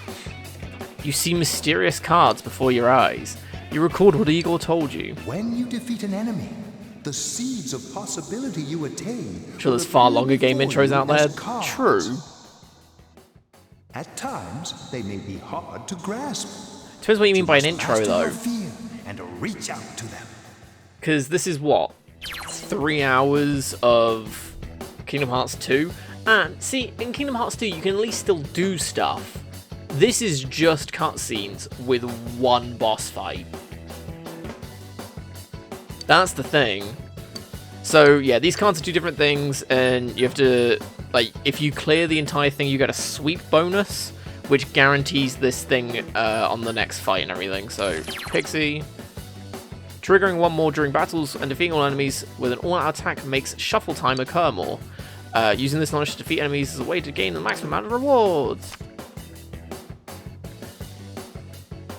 You see mysterious cards before your eyes. You record what Igor told you. When you defeat an enemy, the seeds of possibility you attain. Sure, there's far longer game intros out there. True. At times, they may be hard to grasp. Depends what you mean by an intro, though. And reach out to them. Because this is what? 3 hours of Kingdom Hearts 2? And see, in Kingdom Hearts 2, you can at least still do stuff. This is just cutscenes with 1 boss fight. That's the thing. So, yeah, these cards do different things, and you have to, like, if you clear the entire thing, you get a sweep bonus, which guarantees this thing on the next fight and everything. So, Pixie. Triggering 1 more during battles and defeating all enemies with an all-out attack makes shuffle time occur more. Using this knowledge to defeat enemies is a way to gain the maximum amount of rewards.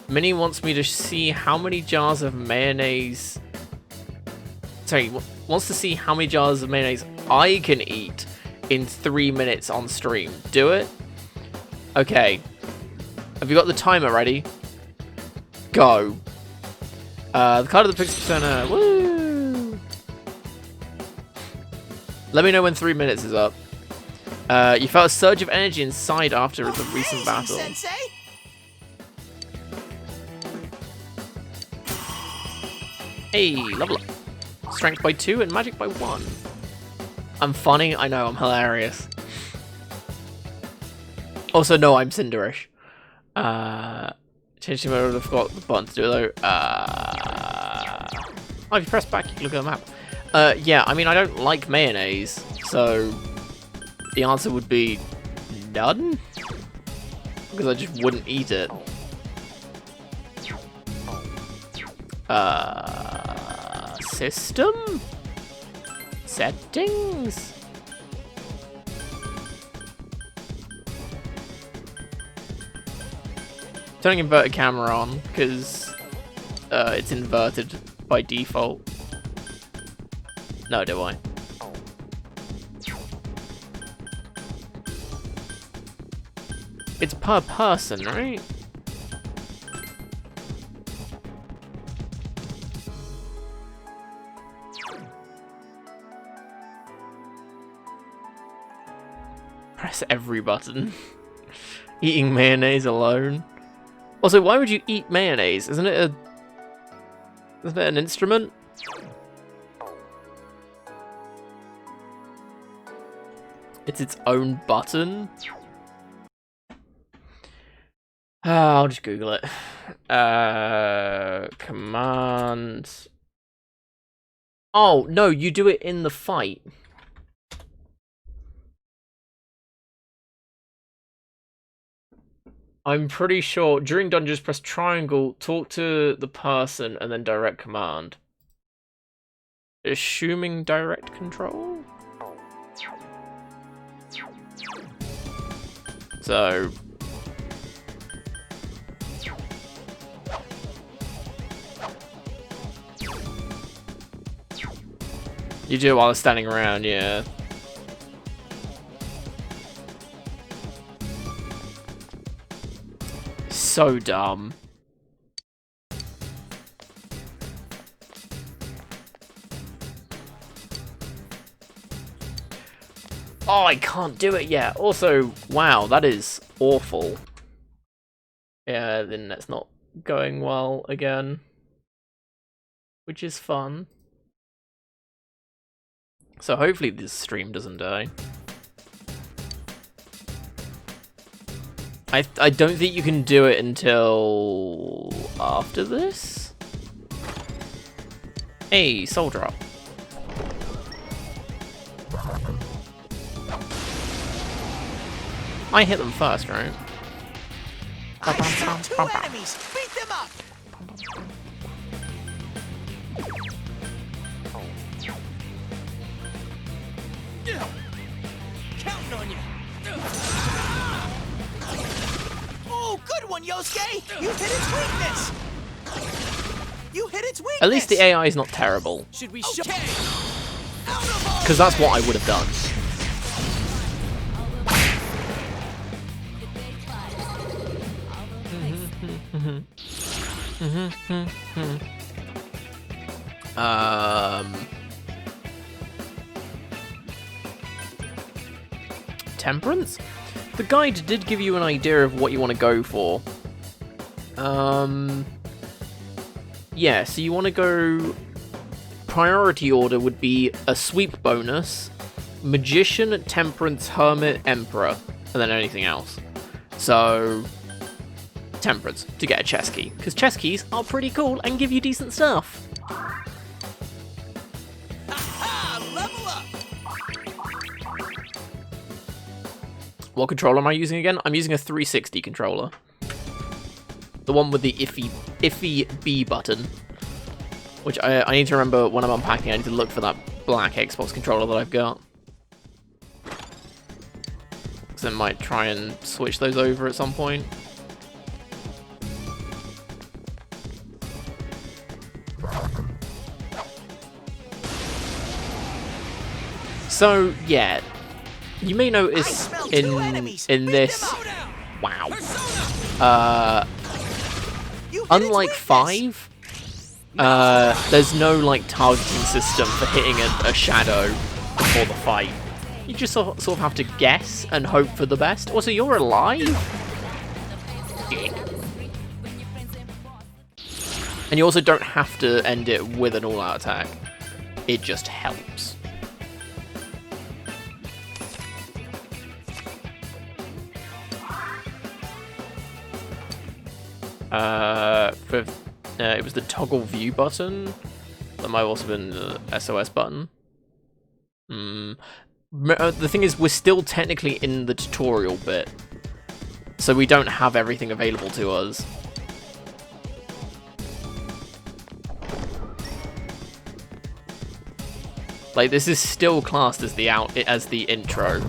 Minnie wants me to see how many jars of mayonnaise... Sorry, wants to see how many jars of mayonnaise I can eat in 3 minutes on stream. Do it? Okay. Have you got the timer ready? Go. The card of the Pixie Persona. Woo! Let me know when 3 minutes is up. You felt a surge of energy inside after the recent battle. Sensei? Hey, level up. Strength by 2 and magic by 1. I'm funny. I know, I'm hilarious. Also, no, I'm Cinderish. Change the mode, I've got the button to do it though. Oh, if you press back, you can look at the map. Yeah, I mean, I don't like mayonnaise, so the answer would be none? Because I just wouldn't eat it. System? Settings? Turning inverted camera on, because it's inverted by default. No, do I? It's per person, right? Press every button. Eating mayonnaise alone. Also, why would you eat mayonnaise? Isn't it an instrument? It's its own button? I'll just Google it. Command. Oh, no, you do it in the fight. I'm pretty sure during dungeons, press triangle, talk to the person, and then direct command. Assuming direct control? So... you do it while they're standing around, yeah. So dumb. Oh, I can't do it yet. Also, wow, that is awful. Yeah, then that's not going well again. Which is fun. So hopefully this stream doesn't die. I don't think you can do it until after this. Hey, soul drop. I hit them first, right? I found 2 enemies. Beat them up. Counting on you. Oh, good one, Yosuke. You hit its weakness. You hit its weakness. At least the AI is not terrible. Should we Because that's what I would have done. Temperance? The guide did give you an idea of what you want to go for. Yeah, so you want to go... priority order would be a sweep bonus, Magician, Temperance, Hermit, Emperor, and then anything else. So... Temperance, to get a chess key, because chess keys are pretty cool and give you decent stuff. What controller am I using again? I'm using a 360 controller. The one with the iffy B button. Which I need to remember when I'm unpacking, I need to look for that black Xbox controller that I've got. Because I might try and switch those over at some point. So, yeah. You may notice in this... Wow. Unlike 5, there's no, like, targeting system for hitting a shadow before the fight. You just sort of have to guess and hope for the best. Also, you're alive? And you also don't have to end it with an all-out attack. It just helps. It was the toggle view button. That might have also been the SOS button. The thing is, we're still technically in the tutorial bit, so we don't have everything available to us. Like, this is still classed as the intro.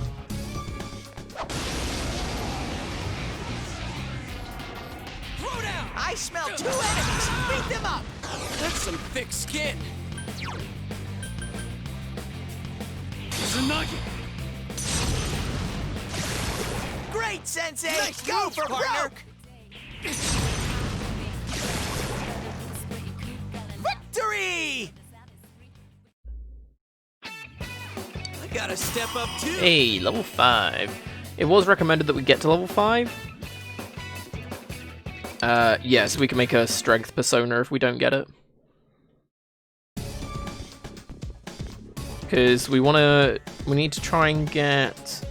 I smell 2 enemies. Beat them up. That's some thick skin. Great, Sensei. Nice Go move, for partner. broke. Victory! I gotta step up too. Hey, level 5. It was recommended that we get to level 5. Yeah, so we can make a strength persona if we don't get it. Because we need to try and get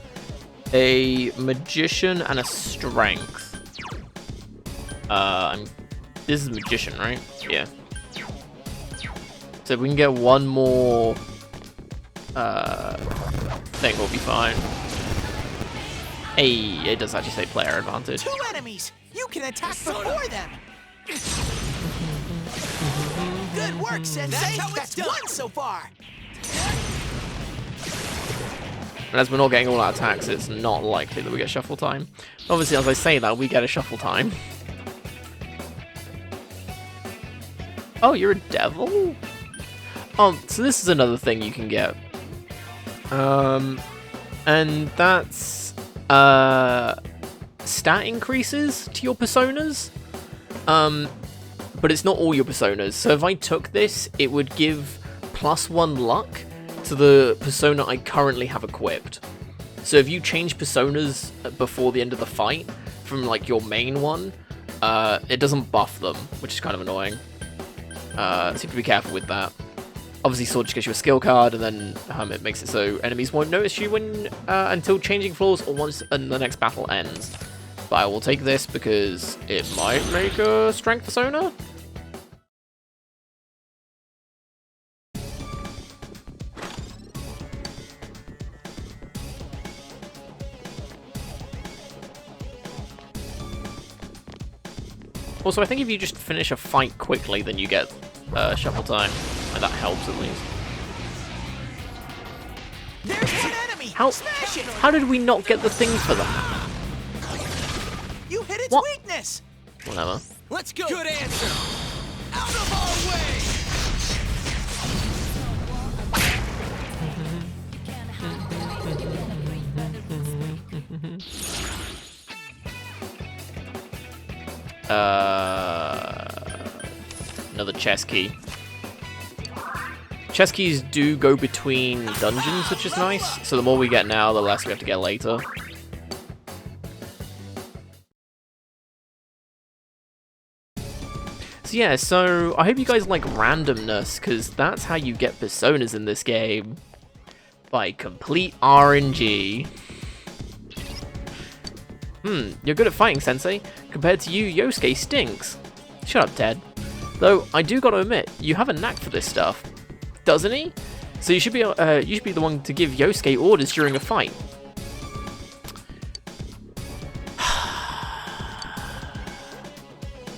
a magician, and a strength. This is magician, right? Yeah. So if we can get one more thing, we'll be fine. Hey, it does actually say player advantage. 2 enemies! You can attack before them! Good work, Sensei! That's 1 so far! And as we're not getting all our attacks, it's not likely that we get shuffle time. Obviously, as I say that, we get a shuffle time. Oh, you're a devil? Oh, so this is another thing you can get. And that's stat increases to your personas. But it's not all your personas. So if I took this, it would give +1 luck to the persona I currently have equipped. So if you change personas before the end of the fight from like your main one, it doesn't buff them, which is kind of annoying. So you have to be careful with that. Obviously, Sword just gives you a skill card, and then it makes it so enemies won't notice you when until changing floors or once the next battle ends. But I will take this because it might make a strength persona. Also, I think if you just finish a fight quickly, then you get shuffle time, and that helps at least. There's 1 enemy! Smash it! How did we not get the thing for that? You hit its What? weakness! Whatever. Let's go! Good answer! Out of our way! Another chess key. Chess keys do go between dungeons, which is nice. So the more we get now, the less we have to get later. So yeah, so I hope you guys like randomness, because that's how you get personas in this game. By complete RNG. You're good at fighting, Sensei. Compared to you, Yosuke stinks. Shut up, Ted. Though, I do gotta admit, you have a knack for this stuff. Doesn't he? So you should be the one to give Yosuke orders during a fight.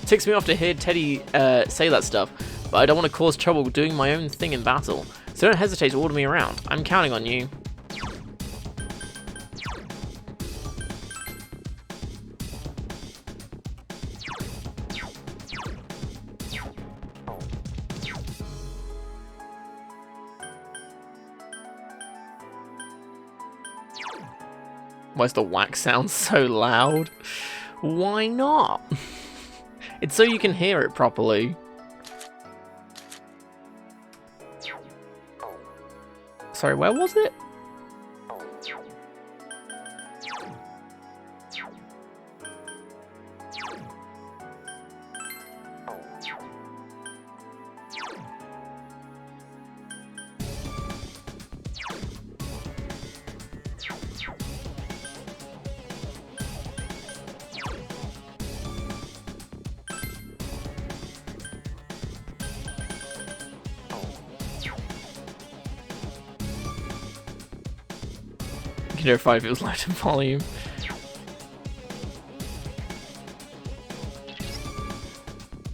Ticks me off to hear Teddy say that stuff, but I don't want to cause trouble doing my own thing in battle. So don't hesitate to order me around. I'm counting on you. Why is the whack sound so loud? Why not? It's so you can hear it properly. Sorry, where was it? You know, if it was loud in volume.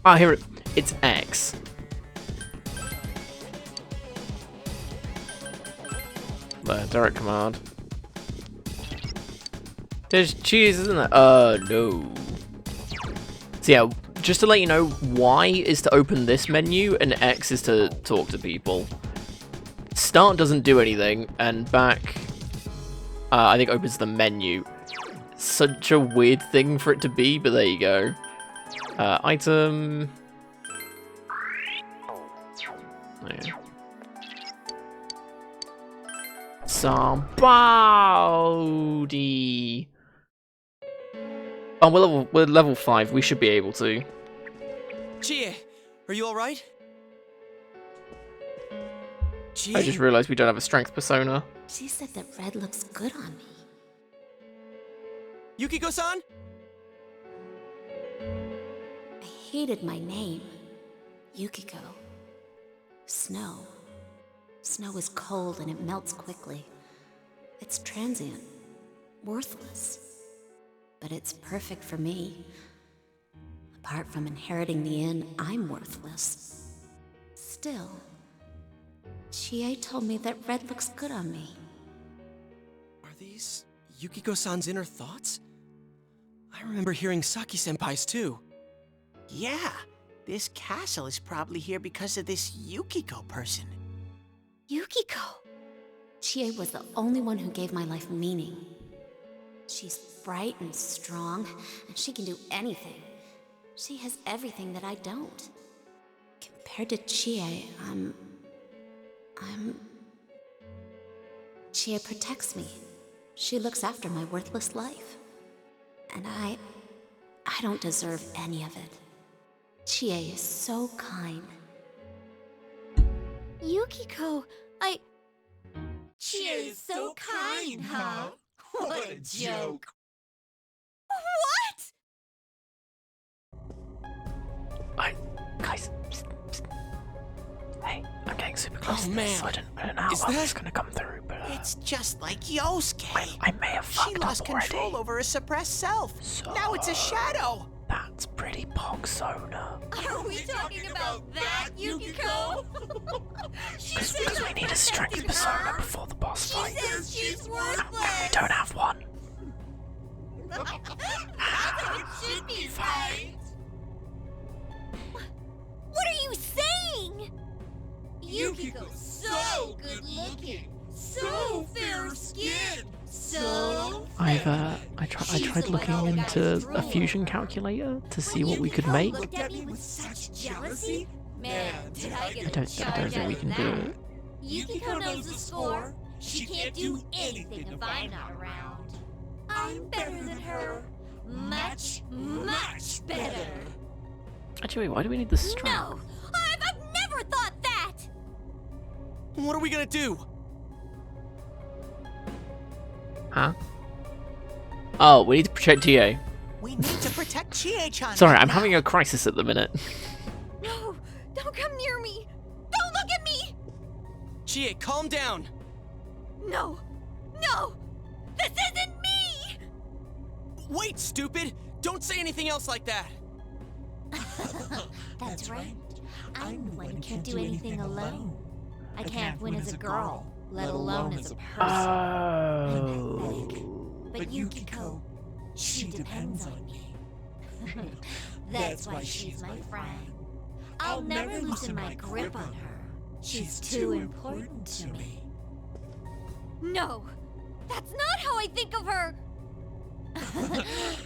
Ah, here it. It's X. There, direct command. There's cheese, isn't there? No. So yeah, just to let you know, Y is to open this menu and X is to talk to people. Start doesn't do anything, and back, I think, opens the menu. Such a weird thing for it to be, but there you go. Item. Yeah. Somebody. Oh, we're level 5. We should be able to. Chie, are you all right? Chie? I just realized we don't have a strength persona. She said that red looks good on me. Yukiko-san? I hated my name. Yukiko. Snow. Snow is cold and it melts quickly. It's transient. Worthless. But it's perfect for me. Apart from inheriting the inn, I'm worthless. Still, Chie told me that red looks good on me. Are these Yukiko-san's inner thoughts? I remember hearing Saki-senpai's too. Yeah, this castle is probably here because of this Yukiko person. Yukiko! Chie was the only one who gave my life meaning. She's bright and strong, and she can do anything. She has everything that I don't. Compared to Chie, Chie protects me. She looks after my worthless life. And I don't deserve any of it. Chie is so kind. Yukiko, Chie is so kind, huh? What a joke. What? Guys, hey, I'm getting super close Oh, to this, man. so I don't know how well it's gonna come through, but It's just like Yosuke. I may have fucked She up lost already. control over her suppressed self. Now it's a shadow. That's pretty pogsona. Are we talking about that, Yukiko? Because we need a strength persona before the boss fight. She says she's And worthless. we don't have one. That's how it should be, right? What are you saying? Yukiko's so good looking, so fair-skinned, so I tried looking into a fusion calculator to see what we could make. looked at me with such jealousy. Man, did I get I don't think we can do it. Yukiko knows the score. She can't do anything if I'm not around. I'm better than her. Much, much better. Actually, wait, why do we need the strength? No! I've never thought that! What are we gonna do? Huh? Oh, we need to protect TA. We need to protect Chie-chan. Sorry, I'm having a crisis at the minute. No! Don't come near me! Don't look at me! Chie, calm down. No! No! This isn't me! Wait, stupid! Don't say anything else like that. That's right. I'm the one who can't do anything alone. I can't win as a girl, let alone as a person. I'm pathetic. But Yukiko, she depends on me. That's why she's my friend. I'll never loosen my grip on her. She's too important to me. No! That's not how I think of her!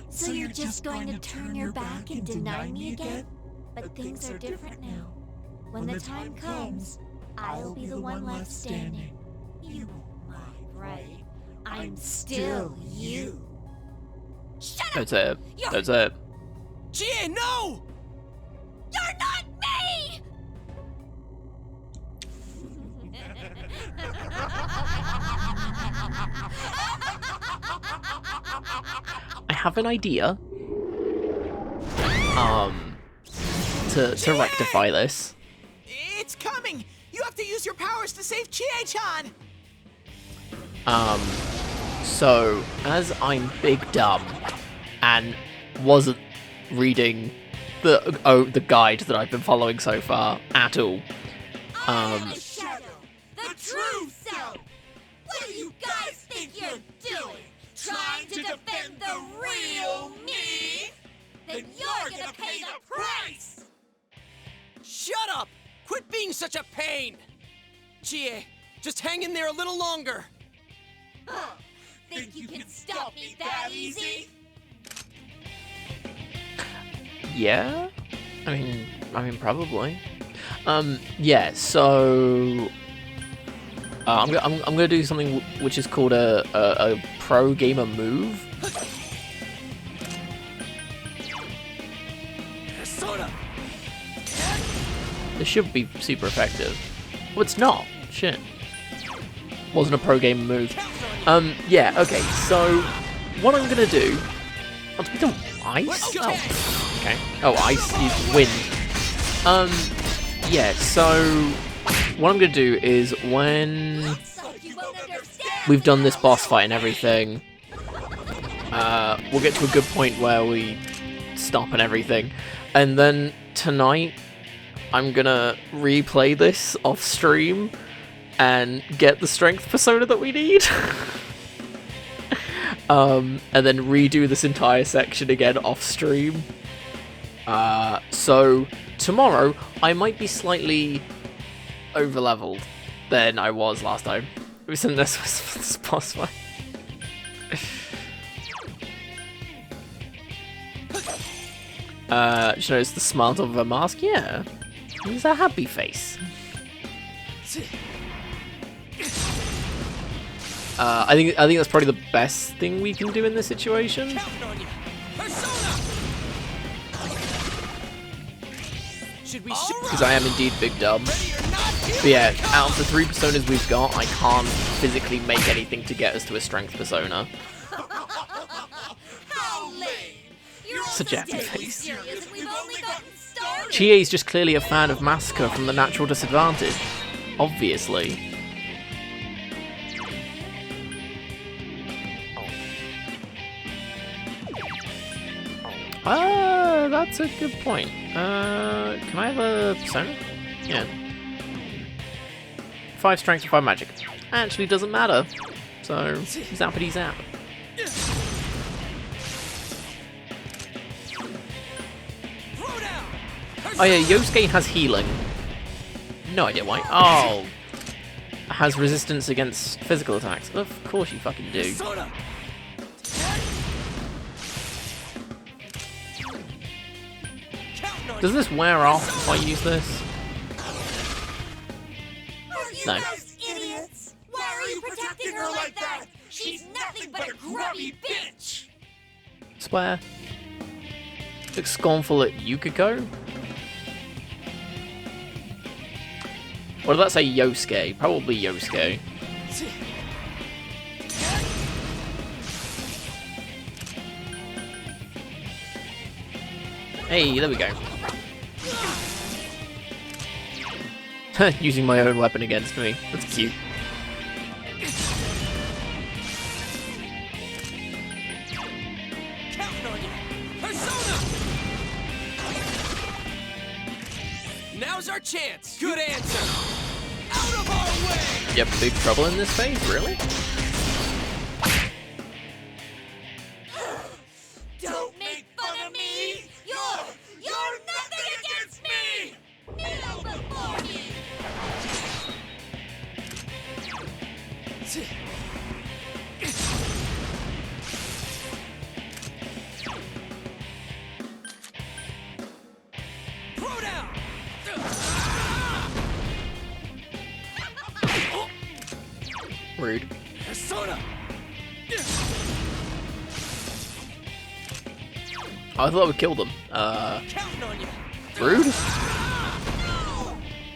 So you're just going to turn your back and deny me again? But things are different now. When the time comes, I'll be the one left standing. You won't mind, right? I'm still you. Shut up! That's it. That's it. Chie, no! You're not me! I have an idea. To rectify this. It's coming! You have to use your powers to save Chie-chan! So as I'm big dumb and wasn't reading the guide that I've been following so far at all. The shadow, the true self. What do you guys think you're doing? Trying to defend the real me? Then you're gonna pay the price! Shut up! Quit being such a pain! Chie, just hang in there a little longer. Huh. Think you can stop me that easy? Yeah? I mean probably. Yeah, so I'm gonna do something which is called a pro gamer move. This should be super effective. Well, it's not. Shit. Wasn't a pro gamer move. Yeah, okay, so what I'm gonna do Oh, it's become ice? Oh, okay. Oh, ice is wind. Yeah, so what I'm gonna do is when we've done this boss fight and everything, we'll get to a good point where we stop and everything, and then tonight I'm gonna replay this off stream and get the strength persona that we need. And then redo this entire section again off stream. So tomorrow I might be slightly over leveled than I was last time. It was in this boss fight. She knows the smile of her mask. Yeah, he's a happy face. I think that's probably the best thing we can do in this situation. Because I am indeed big dumb. But yeah, out of the 3 personas we've got, I can't physically make anything to get us to a strength persona. Such a happy face. Chie is just clearly a fan of Massacre from the Natural Disadvantage. Obviously. That's a good point. Can I have a persona? Yeah. 5 strength and 5 magic. Actually doesn't matter. So, zappity zap. Oh yeah, Yosuke has healing. No idea why. Oh. Has resistance against physical attacks. Of course you fucking do. Does this wear off if I use this? No. Idiots! Why are you protecting her like that? She's nothing but a grubby bitch! Swear. Looks scornful at Yukiko. Or did that say Yosuke? Probably Yosuke. Hey, there we go. Using my own weapon against me. That's cute. Now's our chance. Good answer. Out of our way. You have big trouble in this phase, really? Don't make fun of me! You're nothing against me! Kneel before me! Throw down. Rude. Persona. Oh, I thought I would kill them. Rude?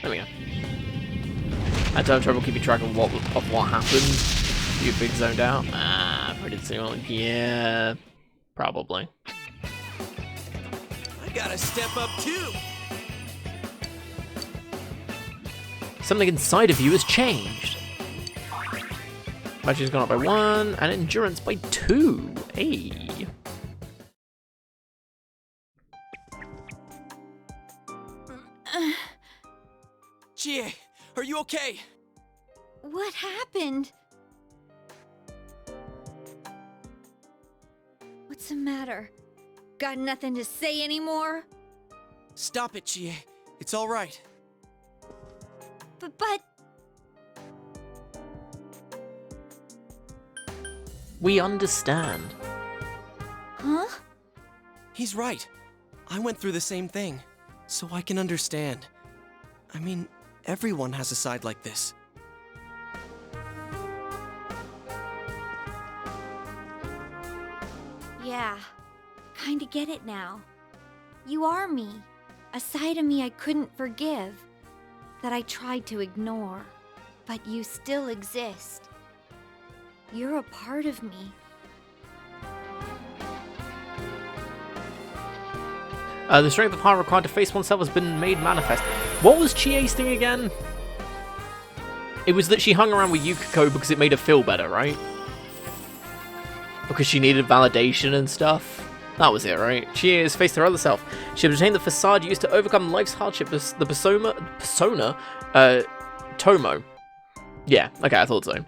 There we go. I had to have trouble keeping track of what happened. You big zoned out? Ah, if I did say well, yeah, probably. I gotta step up too. Something inside of you has changed. Magic's gone up by 1, and endurance by 2. Hey. Chie, are you okay? What happened? What's the matter? Got nothing to say anymore? Stop it, Chie. It's all right. But... We understand. Huh? He's right. I went through the same thing, so I can understand. I mean, everyone has a side like this. Yeah, kinda get it now. You are me. A side of me I couldn't forgive. That I tried to ignore. But you still exist. You're a part of me. The strength of heart required to face oneself has been made manifest. What was Chie's thing again? It was that she hung around with Yukiko because it made her feel better, right? Because she needed validation and stuff. That was it, right? Chie has faced her other self. She obtained the facade used to overcome life's hardship. The persona, Tomo. Yeah, okay, I thought so.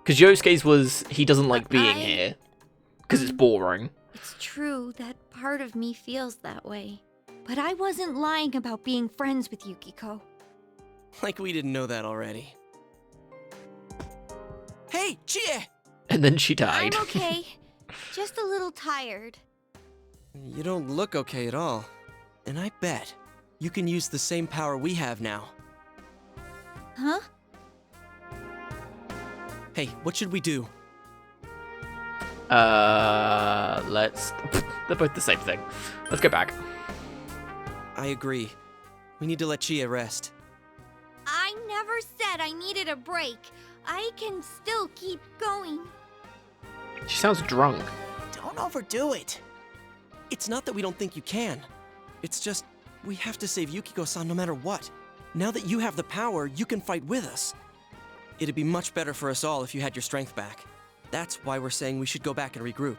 Because Yosuke's was, he doesn't like being here. Because it's boring. It's true that part of me feels that way. But I wasn't lying about being friends with Yukiko. Like we didn't know that already. Hey, Chie! And then she died. I'm okay. Just a little tired. You don't look okay at all. And I bet you can use the same power we have now. Huh? Hey, what should we do? Let's... They're both the same thing. Let's go back. I agree. We need to let Chie rest. I never said I needed a break. I can still keep going. She sounds drunk. Don't overdo it. It's not that we don't think you can. It's just, we have to save Yukiko-san no matter what. Now that you have the power, you can fight with us. It'd be much better for us all if you had your strength back. That's why we're saying we should go back and regroup.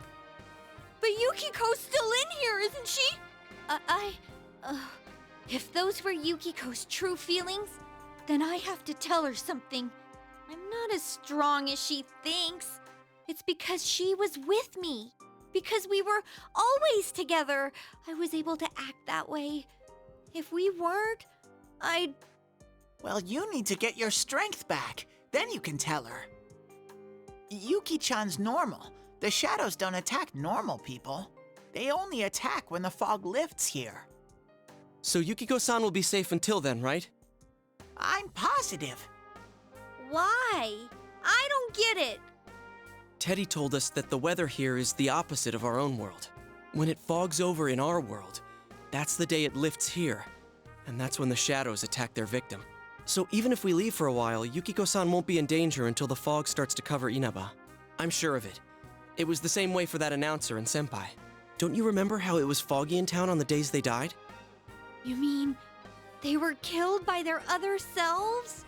But Yukiko's still in here, isn't she? If those were Yukiko's true feelings, then I have to tell her something. I'm not as strong as she thinks. It's because she was with me. Because we were always together, I was able to act that way. If we weren't, I'd... Well, you need to get your strength back. Then you can tell her. Yuki-chan's normal. The shadows don't attack normal people. They only attack when the fog lifts here. So Yukiko-san will be safe until then, right? I'm positive. Why? I don't get it. Teddy told us that the weather here is the opposite of our own world. When it fogs over in our world, that's the day it lifts here. And that's when the shadows attack their victim. So even if we leave for a while, Yukiko-san won't be in danger until the fog starts to cover Inaba. I'm sure of it. It was the same way for that announcer and Senpai. Don't you remember how it was foggy in town on the days they died? You mean they were killed by their other selves?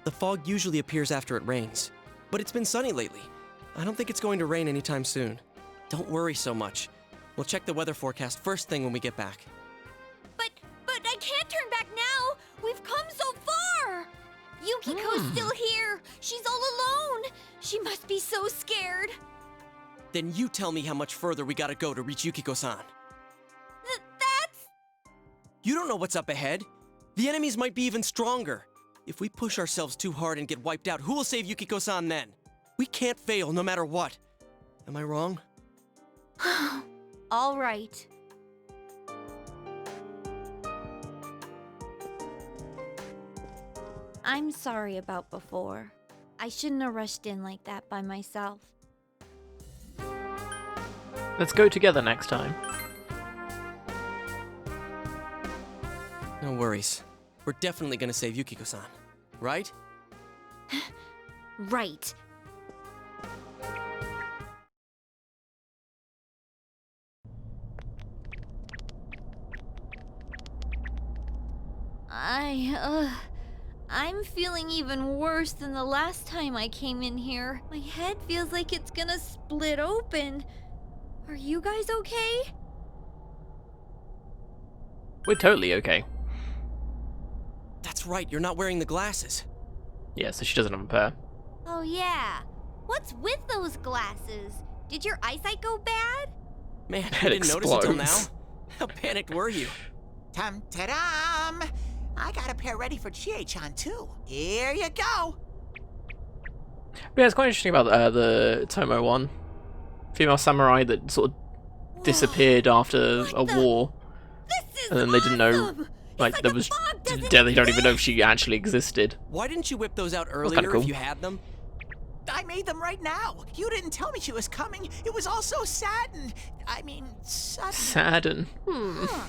The fog usually appears after it rains. But it's been sunny lately. I don't think it's going to rain anytime soon. Don't worry so much. We'll check the weather forecast first thing when we get back. But I can't turn back now! We've come so far! Yukiko's still here! She's all alone! She must be so scared! Then you tell me how much further we gotta go to reach Yukiko-san. That's... You don't know what's up ahead. The enemies might be even stronger. If we push ourselves too hard and get wiped out, who will save Yukiko-san then? We can't fail no matter what. Am I wrong? All right. I'm sorry about before. I shouldn't have rushed in like that by myself. Let's go together next time. No worries. We're definitely gonna save Yukiko-san, right? Right. I'm feeling even worse than the last time I came in here. My head feels like it's gonna split open. Are you guys okay? We're totally okay. That's right, you're not wearing the glasses. Yeah, so she doesn't have a pair. Oh yeah. What's with those glasses? Did your eyesight go bad? Man, It I didn't notice until now. explodes. How panicked were you? Tum-ta-dum! I got a pair ready for Chie-chan, too. Here you go. But yeah, it's quite interesting about the Tomo one. Female samurai that sort of disappeared after a war. And then they didn't know, like there was, they don't even know if she actually existed. Why didn't you whip those out kinda earlier cool. if you had them? I made them right now. You didn't tell me she was coming. It was all so sudden. Sudden. Sadden. Huh.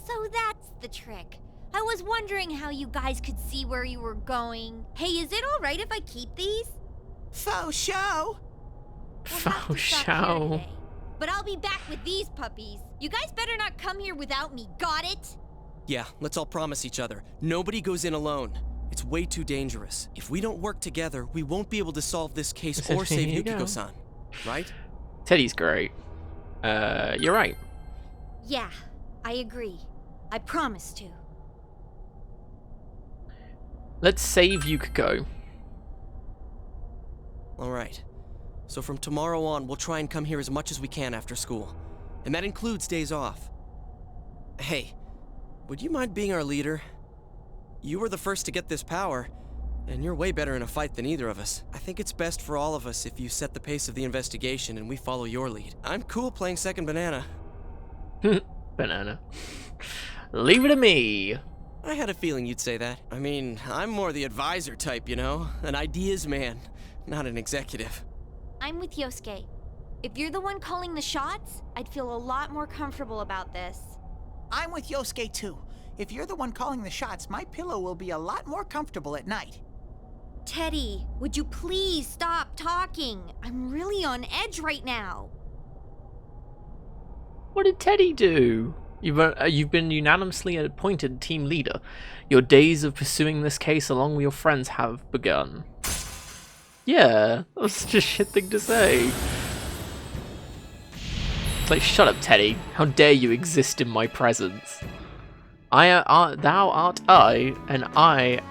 So that's the trick. I was wondering how you guys could see where you were going. Hey, is it alright if I keep these? Faux show. We'll have to Faux stop here show. today. but I'll be back with these puppies. You guys better not come here without me, got it? Yeah, let's all promise each other. Nobody goes in alone. It's way too dangerous. If we don't work together, we won't be able to solve this case or save Yukiko-san. Right? Teddy's great. You're right. Yeah, I agree. I promise to. Let's save Yukiko. Alright. So from tomorrow on, we'll try and come here as much as we can after school. And that includes days off. Hey, would you mind being our leader? You were the first to get this power, and you're way better in a fight than either of us. I think it's best for all of us if you set the pace of the investigation and we follow your lead. I'm cool playing second banana. Banana. Leave it to me. I had a feeling you'd say that. I mean, I'm more the advisor type, you know? An ideas man, not an executive. I'm with Yosuke. If you're the one calling the shots, I'd feel a lot more comfortable about this. I'm with Yosuke too. If you're the one calling the shots, my pillow will be a lot more comfortable at night. Teddy, would you please stop talking? I'm really on edge right now. What did Teddy do? You've been unanimously appointed team leader. Your days of pursuing this case along with your friends have begun. Yeah, that was such a shit thing to say. It's like, shut up, Teddy. How dare you exist in my presence? Thou art I, and I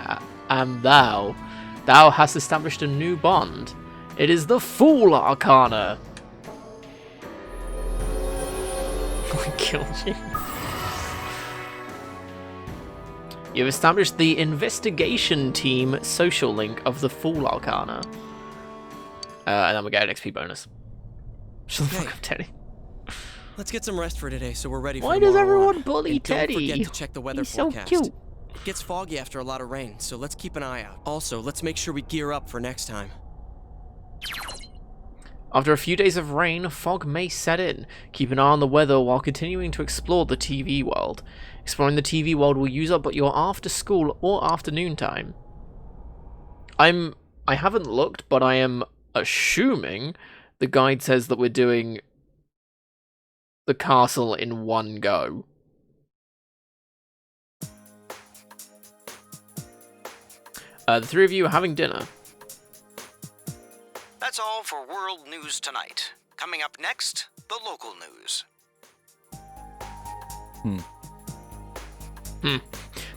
am thou. Thou hast established a new bond. It is the Fool Arcana. I killed you. You've established the investigation team social link of the Fool Arcana. And then we get an XP bonus. Shut the fuck up, Teddy. Let's get some rest for today so we're ready for Why does tomorrow everyone on. bully And Teddy? Don't forget to check the weather He's so forecast. cute. It gets foggy after a lot of rain, so let's keep an eye out. Also, let's make sure we gear up for next time. After a few days of rain, fog may set in. Keep an eye on the weather while continuing to explore the TV world. Exploring the TV world will use up your after school or afternoon time. I haven't looked, but I am assuming the guide says that we're doing the castle in one go. The three of you are having dinner. That's all for World News Tonight. Coming up next, the local news.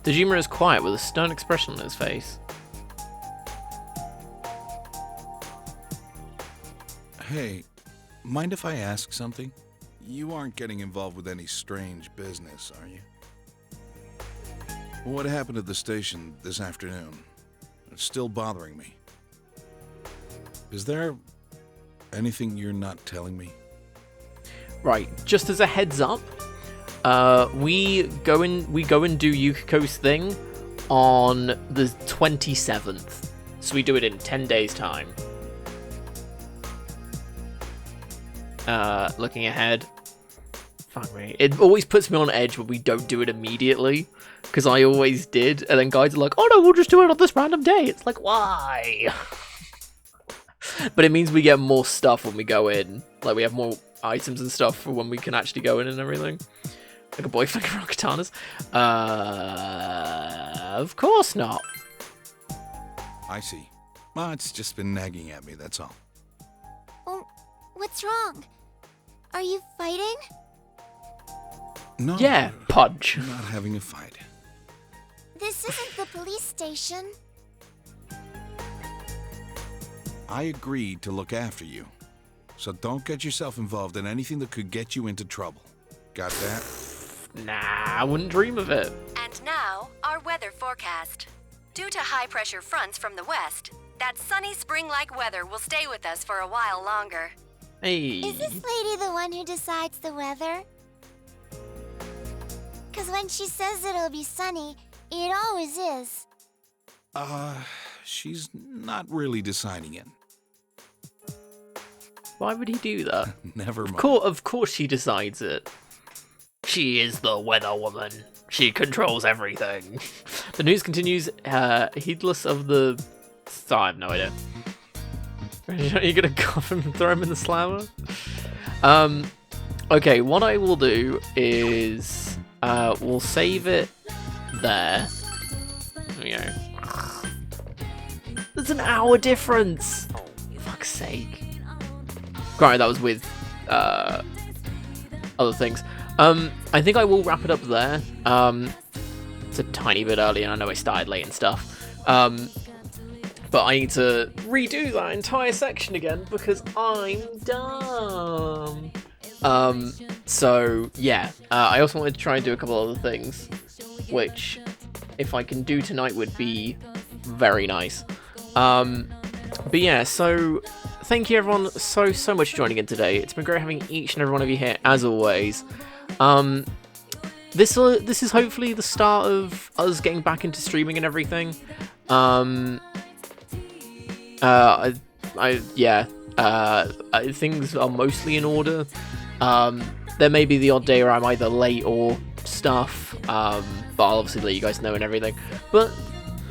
Dejima is quiet with a stern expression on his face. Hey, mind if I ask something? You aren't getting involved with any strange business, are you? What happened at the station this afternoon? It's still bothering me. Is there anything you're not telling me? Right, just as a heads up, we go and do Yukiko's thing on the 27th. So we do it in 10 days time. Looking ahead. Fuck me. It always puts me on edge when we don't do it immediately. Because I always did. And then guys are like, oh no, we'll just do it on this random day. It's like, why? But it means we get more stuff when we go in. Like, we have more items and stuff for when we can actually go in and everything. Like a boyfriend rock katanas. Of course not. I see. Well, it's just been nagging at me, that's all. Oh, what's wrong? Are you fighting? No. Yeah, punch. We're not having a fight. This isn't the police station. I agreed to look after you. So don't get yourself involved in anything that could get you into trouble. Got that? Nah, I wouldn't dream of it. And now, our weather forecast. Due to high-pressure fronts from the west, that sunny spring-like weather will stay with us for a while longer. Hey. Is this lady the one who decides the weather? Because when she says it'll be sunny, it always is. She's not really deciding it. Why would he do that? Never mind. Of course she decides it. She is the weather woman. She controls everything. The news continues, heedless of the... Oh, I have no idea. Are you gonna cuff him and throw him in the slammer? Okay, what I will do is we'll save it there. There we go. There's an hour difference. Fuck's sake. Granted, that was with other things. I think I will wrap it up there. It's a tiny bit early, and I know I started late and stuff. But I need to redo that entire section again because I'm dumb. So yeah, I also wanted to try and do a couple other things, which, if I can do tonight, would be very nice. But yeah, so thank you everyone so much for joining in today. It's been great having each and every one of you here, as always. This is hopefully the start of us getting back into streaming and everything. Things are mostly in order. There may be the odd day where I'm either late or stuff, but I'll obviously let you guys know and everything. But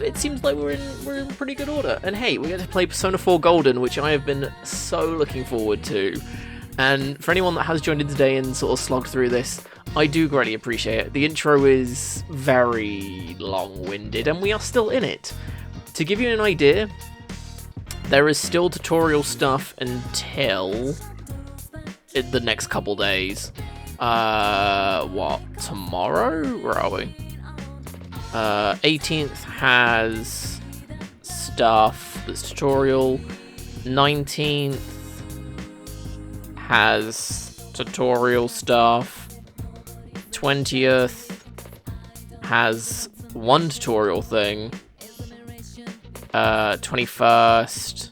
it seems like we're in pretty good order. And hey, we get to play Persona 4 Golden, which I have been so looking forward to. And for anyone that has joined in today and sort of slogged through this, I do greatly appreciate it. The intro is very long-winded, and we are still in it. To give you an idea, there is still tutorial stuff until the next couple days. What? Tomorrow? Where are we? 18th has stuff that's tutorial. 19th has tutorial stuff. 20th has one tutorial thing. 21st.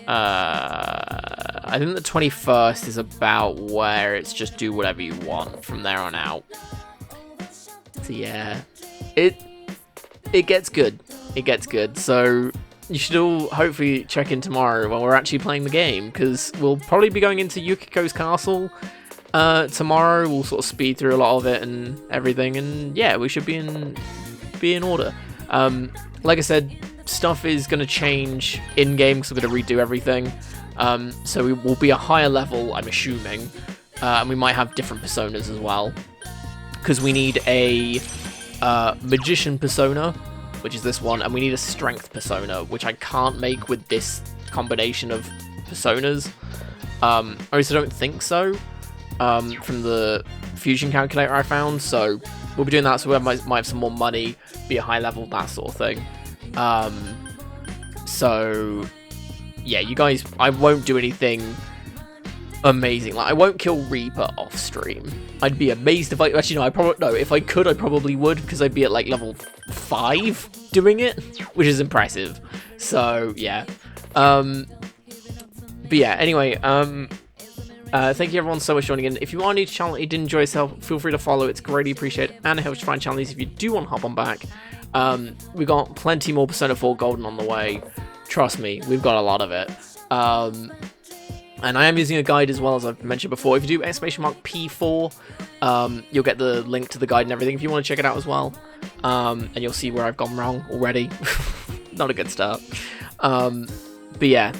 I think the 21st is about where it's just do whatever you want from there on out. So yeah, it gets good. It gets good. So you should all hopefully check in tomorrow when we're actually playing the game, because we'll probably be going into Yukiko's castle tomorrow. We'll sort of speed through a lot of it and everything, and yeah, we should be in order. Like I said, stuff is going to change in-game because we're going to redo everything. So we will be a higher level, I'm assuming. And we might have different personas as well. Because we need a magician persona, which is this one, and we need a strength persona, which I can't make with this combination of personas. Or at least I don't think so, from the fusion calculator I found. So we'll be doing that, so we might have some more money, be a high level, that sort of thing. So yeah, you guys, I won't do anything amazing. Like, I won't kill Reaper off stream. I'd be amazed if I actually if I could, I probably would, because I'd be at like level 5 doing it, which is impressive. So yeah. But yeah, anyway, thank you everyone so much for joining in. If you are new to the channel and you did enjoy yourself, feel free to follow. It's greatly appreciated, and it helps you find channels if you do want to hop on back. We've got plenty more Persona 4 Golden on the way. Trust me, we've got a lot of it. And I am using a guide as well, as I've mentioned before. If you do !P4, you'll get the link to the guide and everything if you want to check it out as well. And you'll see where I've gone wrong already. Not a good start. But yeah,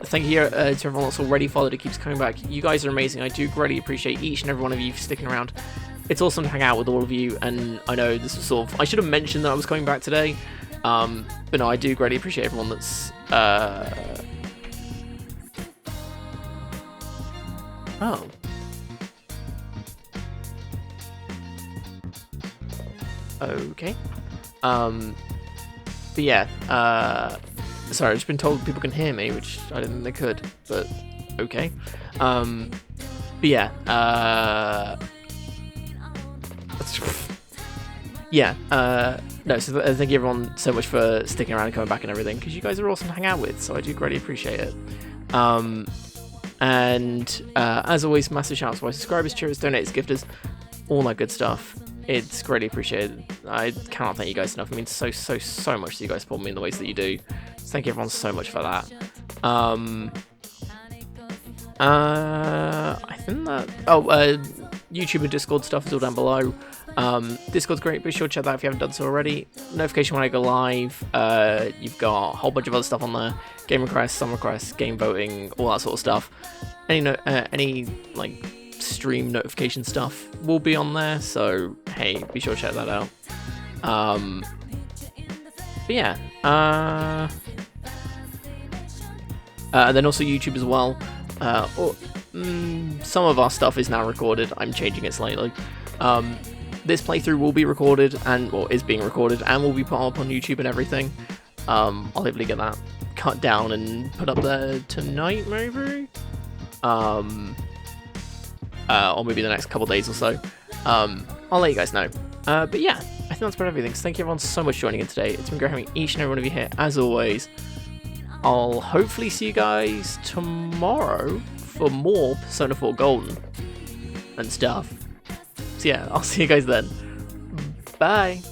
thank you to everyone that's already followed and keeps coming back. You guys are amazing. I do greatly appreciate each and every one of you for sticking around. It's awesome to hang out with all of you, and I know this was sort of... I should have mentioned that I was coming back today, but no, I do greatly appreciate everyone that's... Oh. Okay. But yeah, sorry, I've just been told people can hear me, which I didn't think they could, but okay. But yeah, yeah, no, so thank you everyone so much for sticking around and coming back and everything, because you guys are awesome to hang out with, so I do greatly appreciate it. And as always, massive shout out to my subscribers, cheers, donators, gifters, all that good stuff. It's greatly appreciated. I cannot thank you guys enough. It means so much that you guys support me in the ways that you do. So thank you everyone so much for that. I think that... YouTube and Discord stuff is all down below. Discord's great, be sure to check that out if you haven't done so already. Notification when I go live. You've got a whole bunch of other stuff on there. Game requests, song requests, game voting, all that sort of stuff. Any like stream notification stuff will be on there, so hey, be sure to check that out. But yeah, and then also YouTube as well. Some of our stuff is now recorded. I'm changing it slightly. This playthrough will be recorded or is being recorded and will be put up on YouTube and everything. I'll hopefully get that cut down and put up there tonight, maybe, or maybe the next couple days or so. I'll let you guys know. But yeah, I think that's about everything. So thank you everyone so much for joining in today. It's been great having each and every one of you here, as always. I'll hopefully see you guys tomorrow for more Persona 4 Golden and stuff. So yeah, I'll see you guys then. Bye!